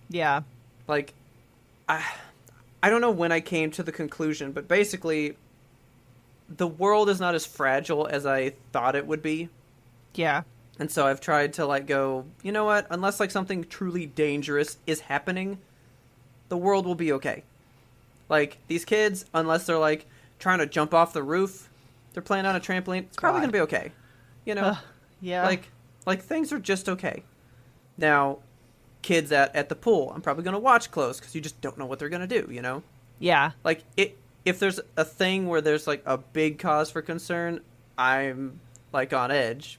Speaker 1: Yeah.
Speaker 2: Like I don't know when I came to the conclusion, but basically the world is not as fragile as I thought it would be.
Speaker 1: Yeah.
Speaker 2: And so I've tried to like go, you know what? Unless like something truly dangerous is happening, the world will be okay. Like these kids, unless they're like trying to jump off the roof, they're playing on a trampoline, it's probably going to be okay. You know?
Speaker 1: Yeah.
Speaker 2: Like things are just okay. Now, kids at the pool, I'm probably going to watch close because you just don't know what they're going to do, you know?
Speaker 1: Yeah.
Speaker 2: Like if there's a thing where there's like a big cause for concern, I'm like on edge.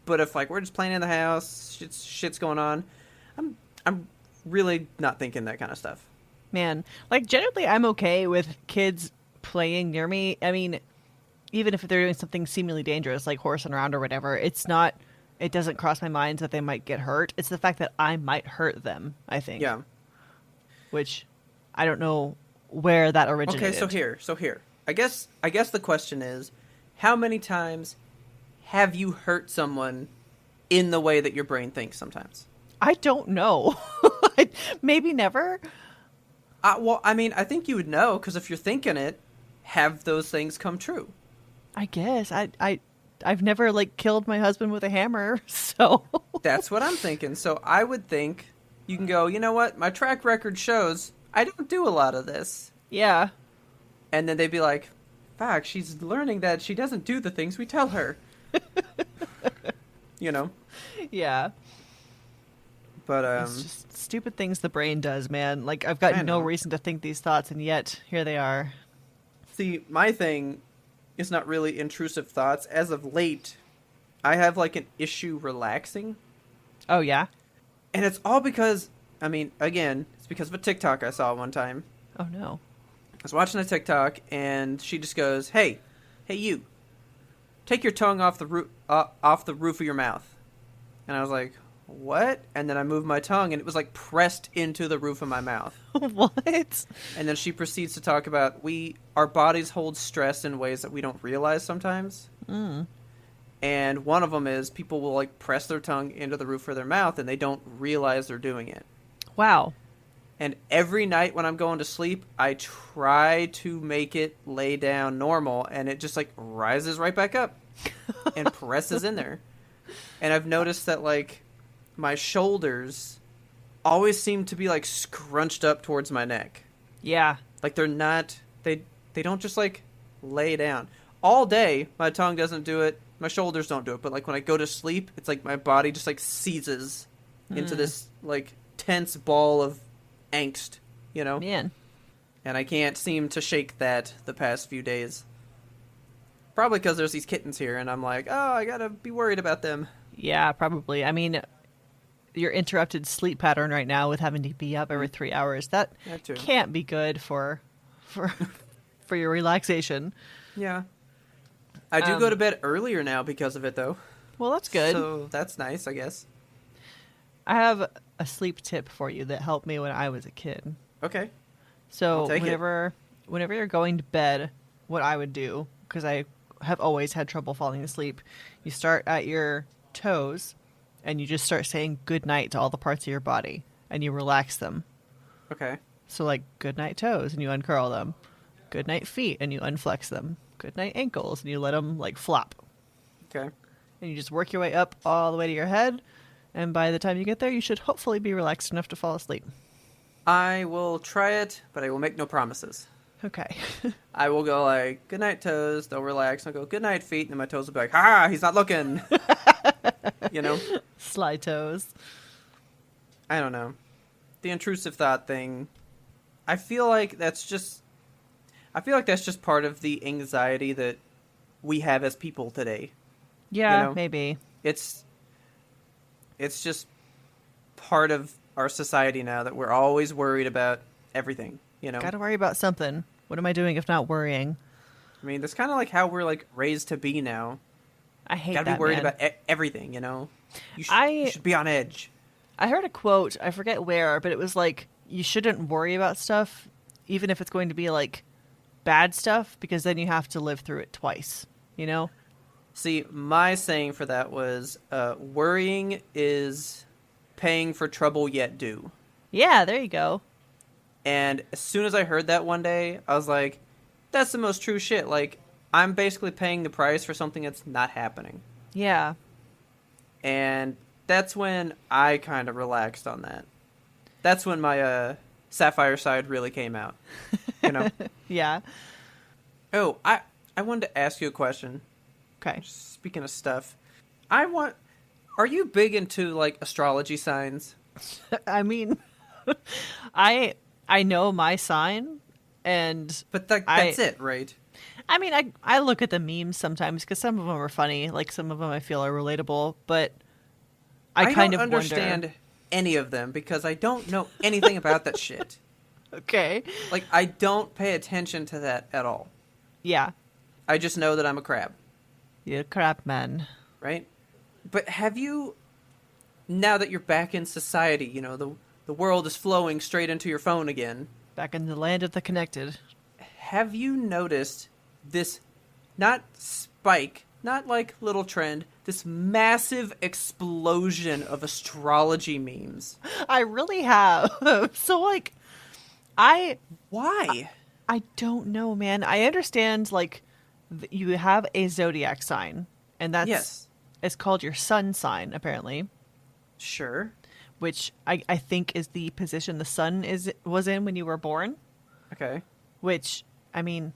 Speaker 2: But if like we're just playing in the house, shit's going on, I'm really not thinking that kind of stuff.
Speaker 1: Man, like generally I'm okay with kids playing near me. I mean, even if they're doing something seemingly dangerous like horsing around or whatever, it doesn't cross my mind that they might get hurt. It's the fact that I might hurt them, I think.
Speaker 2: Yeah.
Speaker 1: Which I don't know where that originated.
Speaker 2: Okay, so here. I guess the question is, how many times have you hurt someone in the way that your brain thinks sometimes?
Speaker 1: I don't know. Maybe never.
Speaker 2: Well, I mean, I think you would know, because if you're thinking it, have those things come true?
Speaker 1: I guess. I've never, like, killed my husband with a hammer, so...
Speaker 2: That's what I'm thinking. So I would think you can go, you know what? My track record shows I don't do a lot of this.
Speaker 1: Yeah.
Speaker 2: And then they'd be like, fuck, she's learning that she doesn't do the things we tell her. You know?
Speaker 1: Yeah.
Speaker 2: But,
Speaker 1: It's just stupid things the brain does, man. Like, I've got no reason to think these thoughts, and yet, here they are.
Speaker 2: See, my thing is not really intrusive thoughts. As of late, I have, like, an issue relaxing.
Speaker 1: Oh, yeah?
Speaker 2: And it's all because, I mean, again, it's because of a TikTok I saw one time.
Speaker 1: Oh, no.
Speaker 2: I was watching a TikTok, and she just goes, hey, you, take your tongue off the roof of your mouth. And I was like, what? And then I moved my tongue, and it was like pressed into the roof of my mouth.
Speaker 1: What?
Speaker 2: And then she proceeds to talk about our bodies hold stress in ways that we don't realize sometimes.
Speaker 1: Mm.
Speaker 2: And one of them is people will like press their tongue into the roof of their mouth, and they don't realize they're doing it.
Speaker 1: Wow.
Speaker 2: And every night when I'm going to sleep, I try to make it lay down normal, and it just like rises right back up and presses in there. And I've noticed that like my shoulders always seem to be like scrunched up towards my neck.
Speaker 1: Yeah.
Speaker 2: Like they're not, they don't just like lay down. All day, my tongue doesn't do it. My shoulders don't do it. But like when I go to sleep, it's like my body just like seizes into this like tense ball of angst, you know?
Speaker 1: Man.
Speaker 2: And I can't seem to shake that the past few days. Probably because there's these kittens here, and I'm like, oh, I gotta be worried about them.
Speaker 1: Yeah, probably. I mean, your interrupted sleep pattern right now with having to be up every 3 hours, that can't be good for your relaxation.
Speaker 2: Yeah. I do go to bed earlier now because of it, though.
Speaker 1: Well, that's good.
Speaker 2: So that's nice, I guess.
Speaker 1: I have a sleep tip for you that helped me when I was a kid.
Speaker 2: Okay.
Speaker 1: So whenever you're going to bed, what I would do, because I have always had trouble falling asleep, you start at your toes and you just start saying good night to all the parts of your body and you relax them.
Speaker 2: Okay.
Speaker 1: So like good night toes and you uncurl them. Good night feet and you unflex them. Good night ankles and you let them like flop.
Speaker 2: Okay.
Speaker 1: And you just work your way up all the way to your head, and by the time you get there you should hopefully be relaxed enough to fall asleep.
Speaker 2: I will try it, but I will make no promises.
Speaker 1: Okay.
Speaker 2: I will go like, good night toes, they'll relax, and I'll go, good night feet, and then my toes will be like, ah, he's not looking. You know?
Speaker 1: Sly toes.
Speaker 2: I don't know. The intrusive thought thing, I feel like that's just part of the anxiety that we have as people today.
Speaker 1: Yeah,
Speaker 2: you know?
Speaker 1: Maybe.
Speaker 2: It's just part of our society now that we're always worried about everything, you know?
Speaker 1: Gotta worry about something. What am I doing if not worrying?
Speaker 2: I mean, that's kind of like how we're like raised to be now.
Speaker 1: I hate
Speaker 2: Gotta
Speaker 1: that,
Speaker 2: be worried
Speaker 1: man.
Speaker 2: about everything, you know? You should be on edge.
Speaker 1: I heard a quote, I forget where, but it was like, you shouldn't worry about stuff, even if it's going to be like bad stuff, because then you have to live through it twice, you know?
Speaker 2: See, my saying for that was, worrying is paying for trouble yet due.
Speaker 1: Yeah, there you go.
Speaker 2: And as soon as I heard that one day, I was like, that's the most true shit. Like, I'm basically paying the price for something that's not happening.
Speaker 1: Yeah.
Speaker 2: And that's when I kind of relaxed on that. That's when my Sapphire side really came out. You know?
Speaker 1: Yeah.
Speaker 2: Oh, I wanted to ask you a question.
Speaker 1: Okay.
Speaker 2: Speaking of stuff, are you big into like astrology signs?
Speaker 1: I mean, I know my sign,
Speaker 2: but that's it, right?
Speaker 1: I mean, I look at the memes sometimes because some of them are funny, like some of them I feel are relatable, but I kind of
Speaker 2: don't understand any of them because I don't know anything about that shit.
Speaker 1: Okay.
Speaker 2: Like, I don't pay attention to that at all.
Speaker 1: Yeah.
Speaker 2: I just know that I'm a crab.
Speaker 1: You're a crab man.
Speaker 2: Right? But have you, now that you're back in society, you know, the world is flowing straight into your phone again.
Speaker 1: Back in the land of the connected.
Speaker 2: Have you noticed this, not spike, not like little trend, this massive explosion of astrology memes?
Speaker 1: I really have. So, like,
Speaker 2: Why?
Speaker 1: I don't know, man. I understand, like, you have a zodiac sign, and that's...
Speaker 2: Yes.
Speaker 1: It's called your sun sign, apparently.
Speaker 2: Sure.
Speaker 1: Which I think is the position the sun was in when you were born.
Speaker 2: Okay.
Speaker 1: Which, I mean,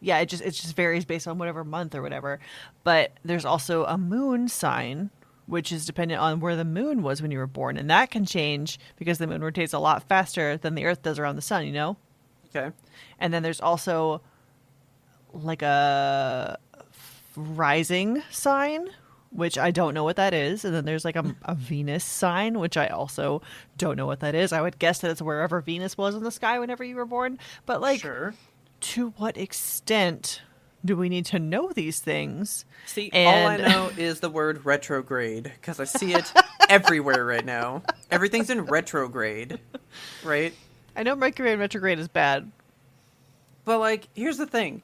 Speaker 1: yeah, it just varies based on whatever month or whatever. But there's also a moon sign, which is dependent on where the moon was when you were born. And that can change because the moon rotates a lot faster than the Earth does around the sun, you know?
Speaker 2: Okay.
Speaker 1: And then there's also like a rising sign, which I don't know what that is. And then there's like a Venus sign, which I also don't know what that is. I would guess that it's wherever Venus was in the sky whenever you were born. But like,
Speaker 2: sure.
Speaker 1: To what extent do we need to know these things?
Speaker 2: See, all I know is the word retrograde, because I see it everywhere right now. Everything's in retrograde, right?
Speaker 1: I know Mercury in retrograde is bad.
Speaker 2: But like, here's the thing.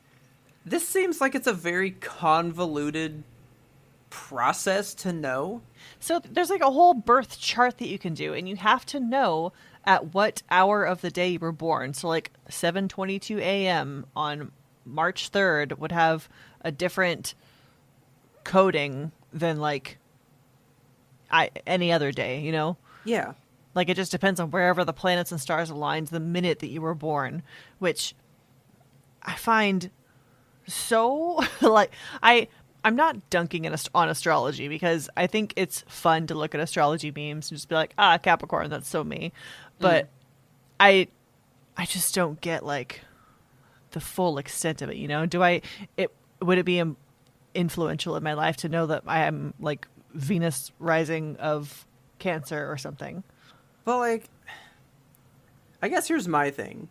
Speaker 2: This seems like it's a very convoluted process to know.
Speaker 1: So there's like a whole birth chart that you can do, and you have to know at what hour of the day you were born. So like 7:22 a.m. on March 3rd would have a different coding than like any other day, you know?
Speaker 2: Yeah.
Speaker 1: Like it just depends on wherever the planets and stars aligned the minute that you were born, which I find so like I'm not dunking on astrology because I think it's fun to look at astrology memes and just be like, Capricorn, that's so me. But I just don't get like the full extent of it, you know? Would it be influential in my life to know that I am like Venus rising of Cancer or something?
Speaker 2: Well, like, I guess here's my thing.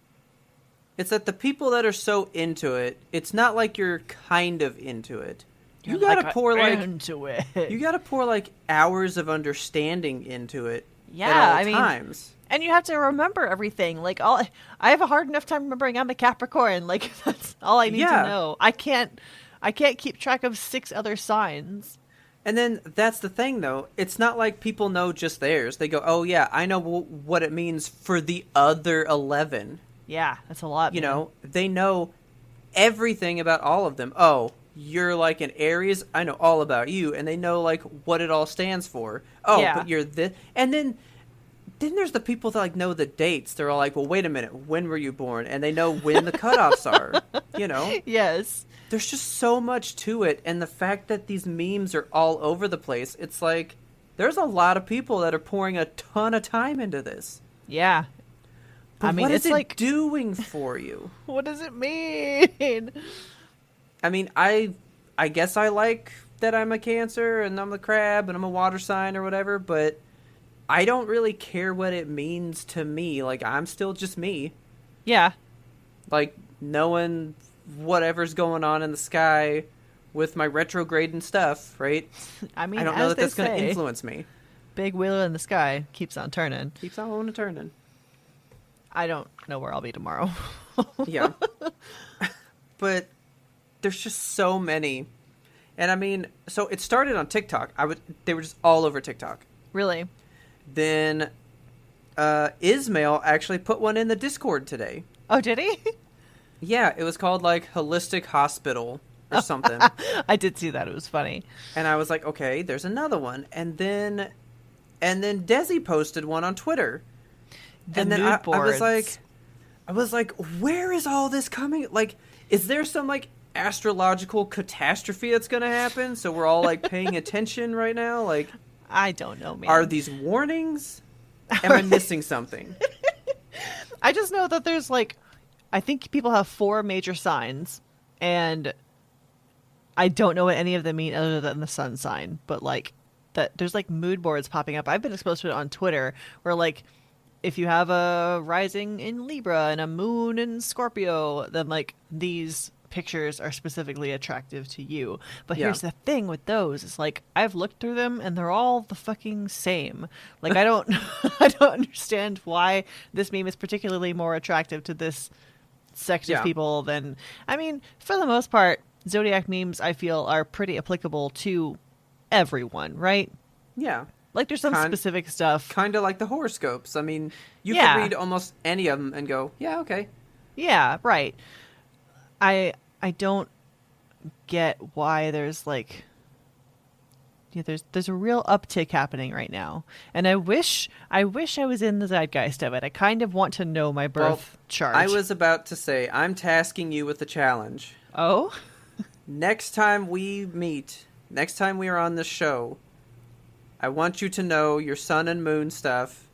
Speaker 2: It's that the people that are so into it, it's not like you're kind of into it. You gotta pour like
Speaker 1: into it.
Speaker 2: You gotta pour like hours of understanding into it.
Speaker 1: Yeah,
Speaker 2: at all times.
Speaker 1: And you have to remember everything. Like I have a hard enough time remembering I'm a Capricorn. Like that's all I need to know. I can't keep track of 6 other signs.
Speaker 2: And then that's the thing, though. It's not like people know just theirs. They go, "Oh yeah, I know what it means for the other 11."
Speaker 1: Yeah, that's a lot.
Speaker 2: You know, they know everything about all of them. Oh, you're like an Aries. I know all about you, and they know like what it all stands for. Oh, yeah. But you're this, and then there's the people that like know the dates. They're all like, "Well, wait a minute, when were you born?" And they know when the cutoffs are. You know.
Speaker 1: Yes.
Speaker 2: There's just so much to it, and the fact that these memes are all over the place, it's like there's a lot of people that are pouring a ton of time into this.
Speaker 1: Yeah.
Speaker 2: But I mean, what is it doing for you?
Speaker 1: What does it mean?
Speaker 2: I mean, I guess I like that I'm a Cancer and I'm a crab and I'm a water sign or whatever, but I don't really care what it means to me. Like, I'm still just me.
Speaker 1: Yeah.
Speaker 2: Like, knowing whatever's going on in the sky with my retrograde and stuff, right?
Speaker 1: I mean,
Speaker 2: I don't know that that's going to influence me.
Speaker 1: Big wheel in the sky keeps on turning.
Speaker 2: Keeps on turning.
Speaker 1: I don't know where I'll be tomorrow.
Speaker 2: Yeah. But there's just so many. And I mean, so it started on TikTok. They were just all over TikTok.
Speaker 1: Really?
Speaker 2: Then Ismail actually put one in the Discord today.
Speaker 1: Oh, did he?
Speaker 2: Yeah, it was called like Holistic Hospital or something.
Speaker 1: I did see that. It was funny.
Speaker 2: And I was like, okay, there's another one. And then Desi posted one on Twitter.
Speaker 1: The mood boards.
Speaker 2: I was like, where is all this coming? Like, is there some like astrological catastrophe that's going to happen? So we're all like paying attention right now? Like,
Speaker 1: I don't know, man.
Speaker 2: Are these warnings? Am I missing something?
Speaker 1: I just know that there's like, I think people have 4 major signs, and I don't know what any of them mean other than the sun sign, but like that there's like mood boards popping up. I've been exposed to it on Twitter where like if you have a rising in Libra and a moon in Scorpio, then like these pictures are specifically attractive to you. But here's the thing with those, it's like I've looked through them and they're all the fucking same. Like I don't I don't understand why this meme is particularly more attractive to this sect of people than, I mean, for the most part, Zodiac memes I feel are pretty applicable to everyone, right?
Speaker 2: Yeah.
Speaker 1: Like there's some specific stuff.
Speaker 2: Kind of like the horoscopes. I mean, you can read almost any of them and go, yeah, okay.
Speaker 1: Yeah, right. I don't get why there's like there's a real uptick happening right now. And I wish I was in the zeitgeist of it. I kind of want to know my birth chart.
Speaker 2: I was about to say, I'm tasking you with a challenge.
Speaker 1: Oh?
Speaker 2: Next time we meet, next time we are on the show, I want you to know your sun and moon stuff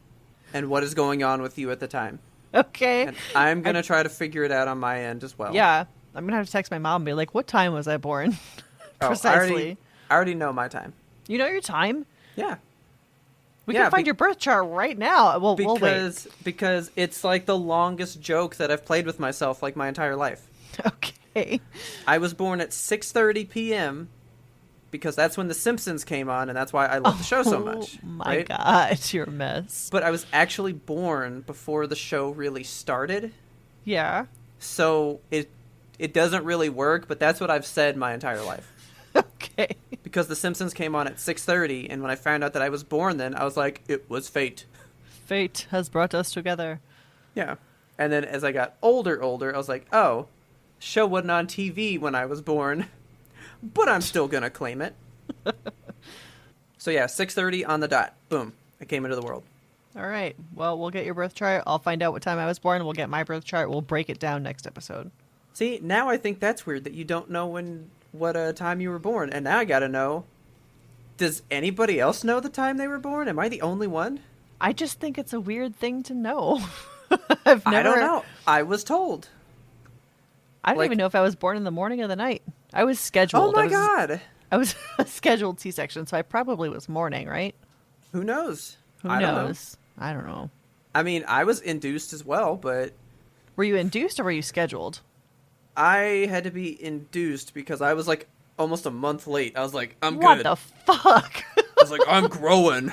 Speaker 2: and what is going on with you at the time.
Speaker 1: Okay.
Speaker 2: And I'm going to try to figure it out on my end as well.
Speaker 1: Yeah. I'm going to have to text my mom and be like, what time was I born? Precisely.
Speaker 2: I already know my time.
Speaker 1: You know your time?
Speaker 2: Yeah.
Speaker 1: We can find your birth chart right now. We'll wait.
Speaker 2: Because it's like the longest joke that I've played with myself like my entire life.
Speaker 1: Okay.
Speaker 2: I was born at 6:30 p.m. because that's when The Simpsons came on, and that's why I love the show so much.
Speaker 1: Oh my God, you're a mess.
Speaker 2: But I was actually born before the show really started.
Speaker 1: Yeah.
Speaker 2: So it doesn't really work, but that's what I've said my entire life.
Speaker 1: Okay.
Speaker 2: Because The Simpsons came on at 6:30, and when I found out that I was born then, I was like, it was fate.
Speaker 1: Fate has brought us together. Yeah.
Speaker 2: And then as I got older, I was like, oh, show wasn't on TV when I was born, but I'm still going to claim it. So yeah, 6:30 on the dot. Boom. I came into the world.
Speaker 1: All right. Well, we'll get your birth chart. I'll find out what time I was born. We'll get my birth chart. We'll break it down next episode.
Speaker 2: See, now I think that's weird that you don't know what time you were born. And now I got to know, does anybody else know the time they were born? Am I the only one?
Speaker 1: I just think it's a weird thing to know.
Speaker 2: I don't know. I was told.
Speaker 1: I don't even know if I was born in the morning or the night. I was scheduled.
Speaker 2: Oh my God.
Speaker 1: I was a scheduled C-section, so I probably was morning, right?
Speaker 2: Who knows?
Speaker 1: Who knows? I don't know.
Speaker 2: I mean, I was induced as well, but...
Speaker 1: Were you induced or were you scheduled?
Speaker 2: I had to be induced because I was like almost a month late. I was like, I'm good.
Speaker 1: What the fuck?
Speaker 2: I was like, I'm growing.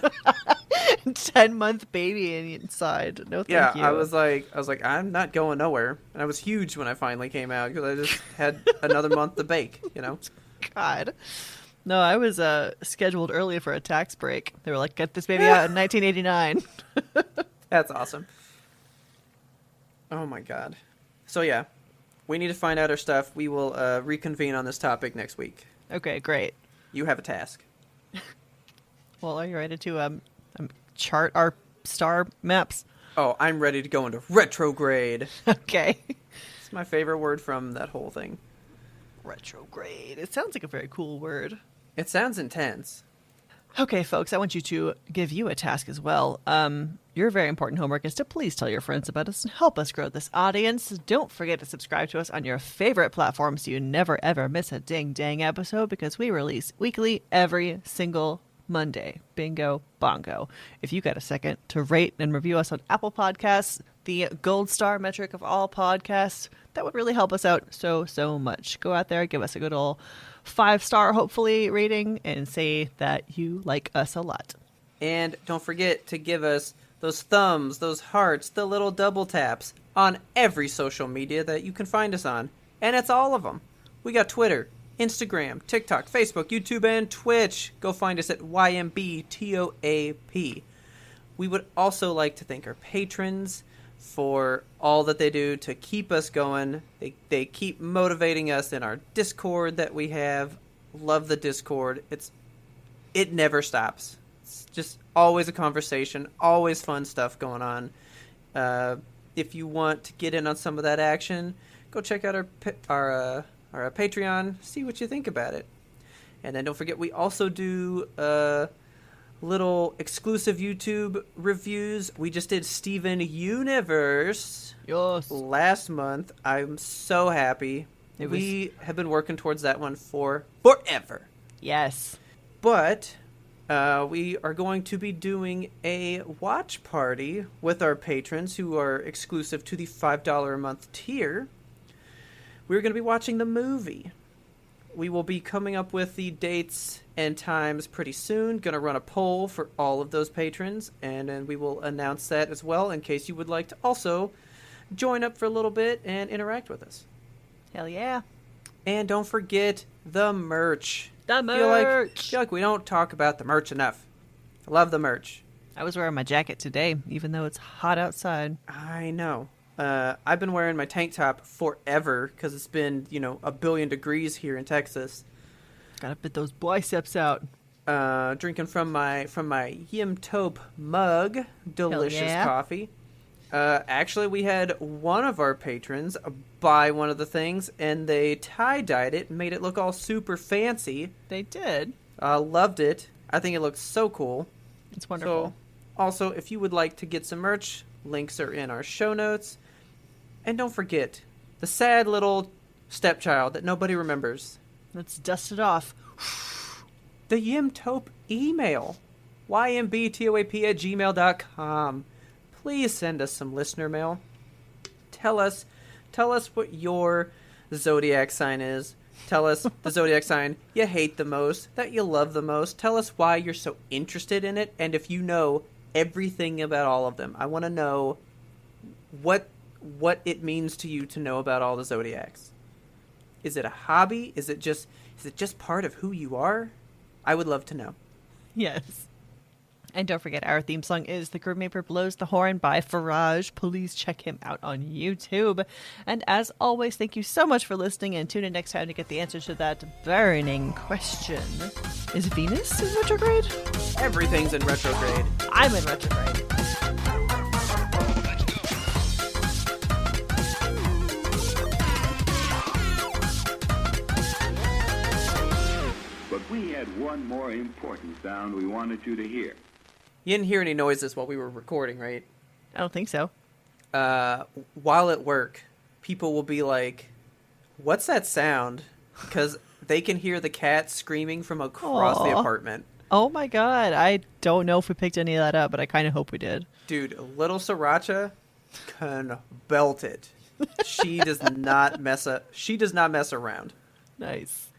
Speaker 1: 10-month baby inside. No, thank you.
Speaker 2: I was like, I'm not going nowhere. And I was huge when I finally came out because I just had another month to bake, you know?
Speaker 1: God. No, I was scheduled early for a tax break. They were like, get this baby out in 1989.
Speaker 2: That's awesome. Oh my God. So yeah, we need to find out our stuff. We will reconvene on this topic next week.
Speaker 1: Okay, great.
Speaker 2: You have a task.
Speaker 1: Well, are you ready to chart our star maps?
Speaker 2: Oh, I'm ready to go into retrograde.
Speaker 1: Okay.
Speaker 2: It's my favorite word from that whole thing.
Speaker 1: Retrograde. It sounds like a very cool word.
Speaker 2: It sounds intense.
Speaker 1: Okay, folks, I want to give you a task as well. Your very important homework is to please tell your friends about us and help us grow this audience. Don't forget to subscribe to us on your favorite platform so you never, ever miss a ding-dang episode because we release weekly every single Monday. Bingo, bongo. If you got a second to rate and review us on Apple Podcasts, the gold star metric of all podcasts, that would really help us out so much. Go out there, give us a good old 5-star, hopefully, rating and say that you like us a lot.
Speaker 2: And don't forget to give us those thumbs, those hearts, the little double taps on every social media that you can find us on. And it's all of them. We got Twitter, Instagram, TikTok, Facebook, YouTube, and Twitch. Go find us at YMBToAP. We would also like to thank our patrons for all that they do to keep us going. They keep motivating us in our Discord that we have. Love the Discord. It never stops. It's just always a conversation, always fun stuff going on. If you want to get in on some of that action, go check out our Patreon, see what you think about it. And then don't forget, we also do little exclusive YouTube reviews. We just did Steven Universe last month. I'm so happy. We have been working towards that one for forever.
Speaker 1: Yes.
Speaker 2: But we are going to be doing a watch party with our patrons who are exclusive to the $5 a month tier. We're going to be watching the movie. We will be coming up with the dates and times pretty soon. Going to run a poll for all of those patrons, and then we will announce that as well in case you would like to also join up for a little bit and interact with us.
Speaker 1: Hell yeah.
Speaker 2: And don't forget the merch.
Speaker 1: The merch!
Speaker 2: I feel like we don't talk about the merch enough. I love the merch.
Speaker 1: I was wearing my jacket today, even though it's hot outside.
Speaker 2: I know. I've been wearing my tank top forever because it's been, 1 billion degrees here in Texas.
Speaker 1: Gotta fit those biceps out.
Speaker 2: Drinking from my YMBToAP mug. Delicious coffee. Actually, we had one of our patrons buy one of the things, and they tie-dyed it and made it look all super fancy.
Speaker 1: They did.
Speaker 2: Loved it. I think it looks so cool.
Speaker 1: It's wonderful.
Speaker 2: So, also, if you would like to get some merch, links are in our show notes. And don't forget, the sad little stepchild that nobody remembers.
Speaker 1: Let's dust it off.
Speaker 2: The YMBToAP email. YMBToAP@gmail.com. Please send us some listener mail. Tell us what your Zodiac sign is. Tell us the Zodiac sign you hate the most, that you love the most. Tell us why you're so interested in it, and if you know everything about all of them. I want to know what it means to you to know about all the Zodiacs. Is it a hobby? Is it just part of who you are? I would love to know.
Speaker 1: Yes. And don't forget, our theme song is The Grim Reaper Blows the Horn by Faraj. Please check him out on YouTube. And as always, thank you so much for listening, and tune in next time to get the answers to that burning question. Is Venus in retrograde?
Speaker 2: Everything's in retrograde.
Speaker 1: I'm in retrograde.
Speaker 3: But we had one more important sound we wanted you to hear.
Speaker 2: You didn't hear any noises while we were recording, right?
Speaker 1: I don't think so.
Speaker 2: While at work, people will be like, "What's that sound?" Because they can hear the cat screaming from across the apartment.
Speaker 1: Oh my god, I don't know if we picked any of that up, but I kind of hope we did.
Speaker 2: Dude, little Sriracha can belt it. She does not mess around.
Speaker 1: Nice.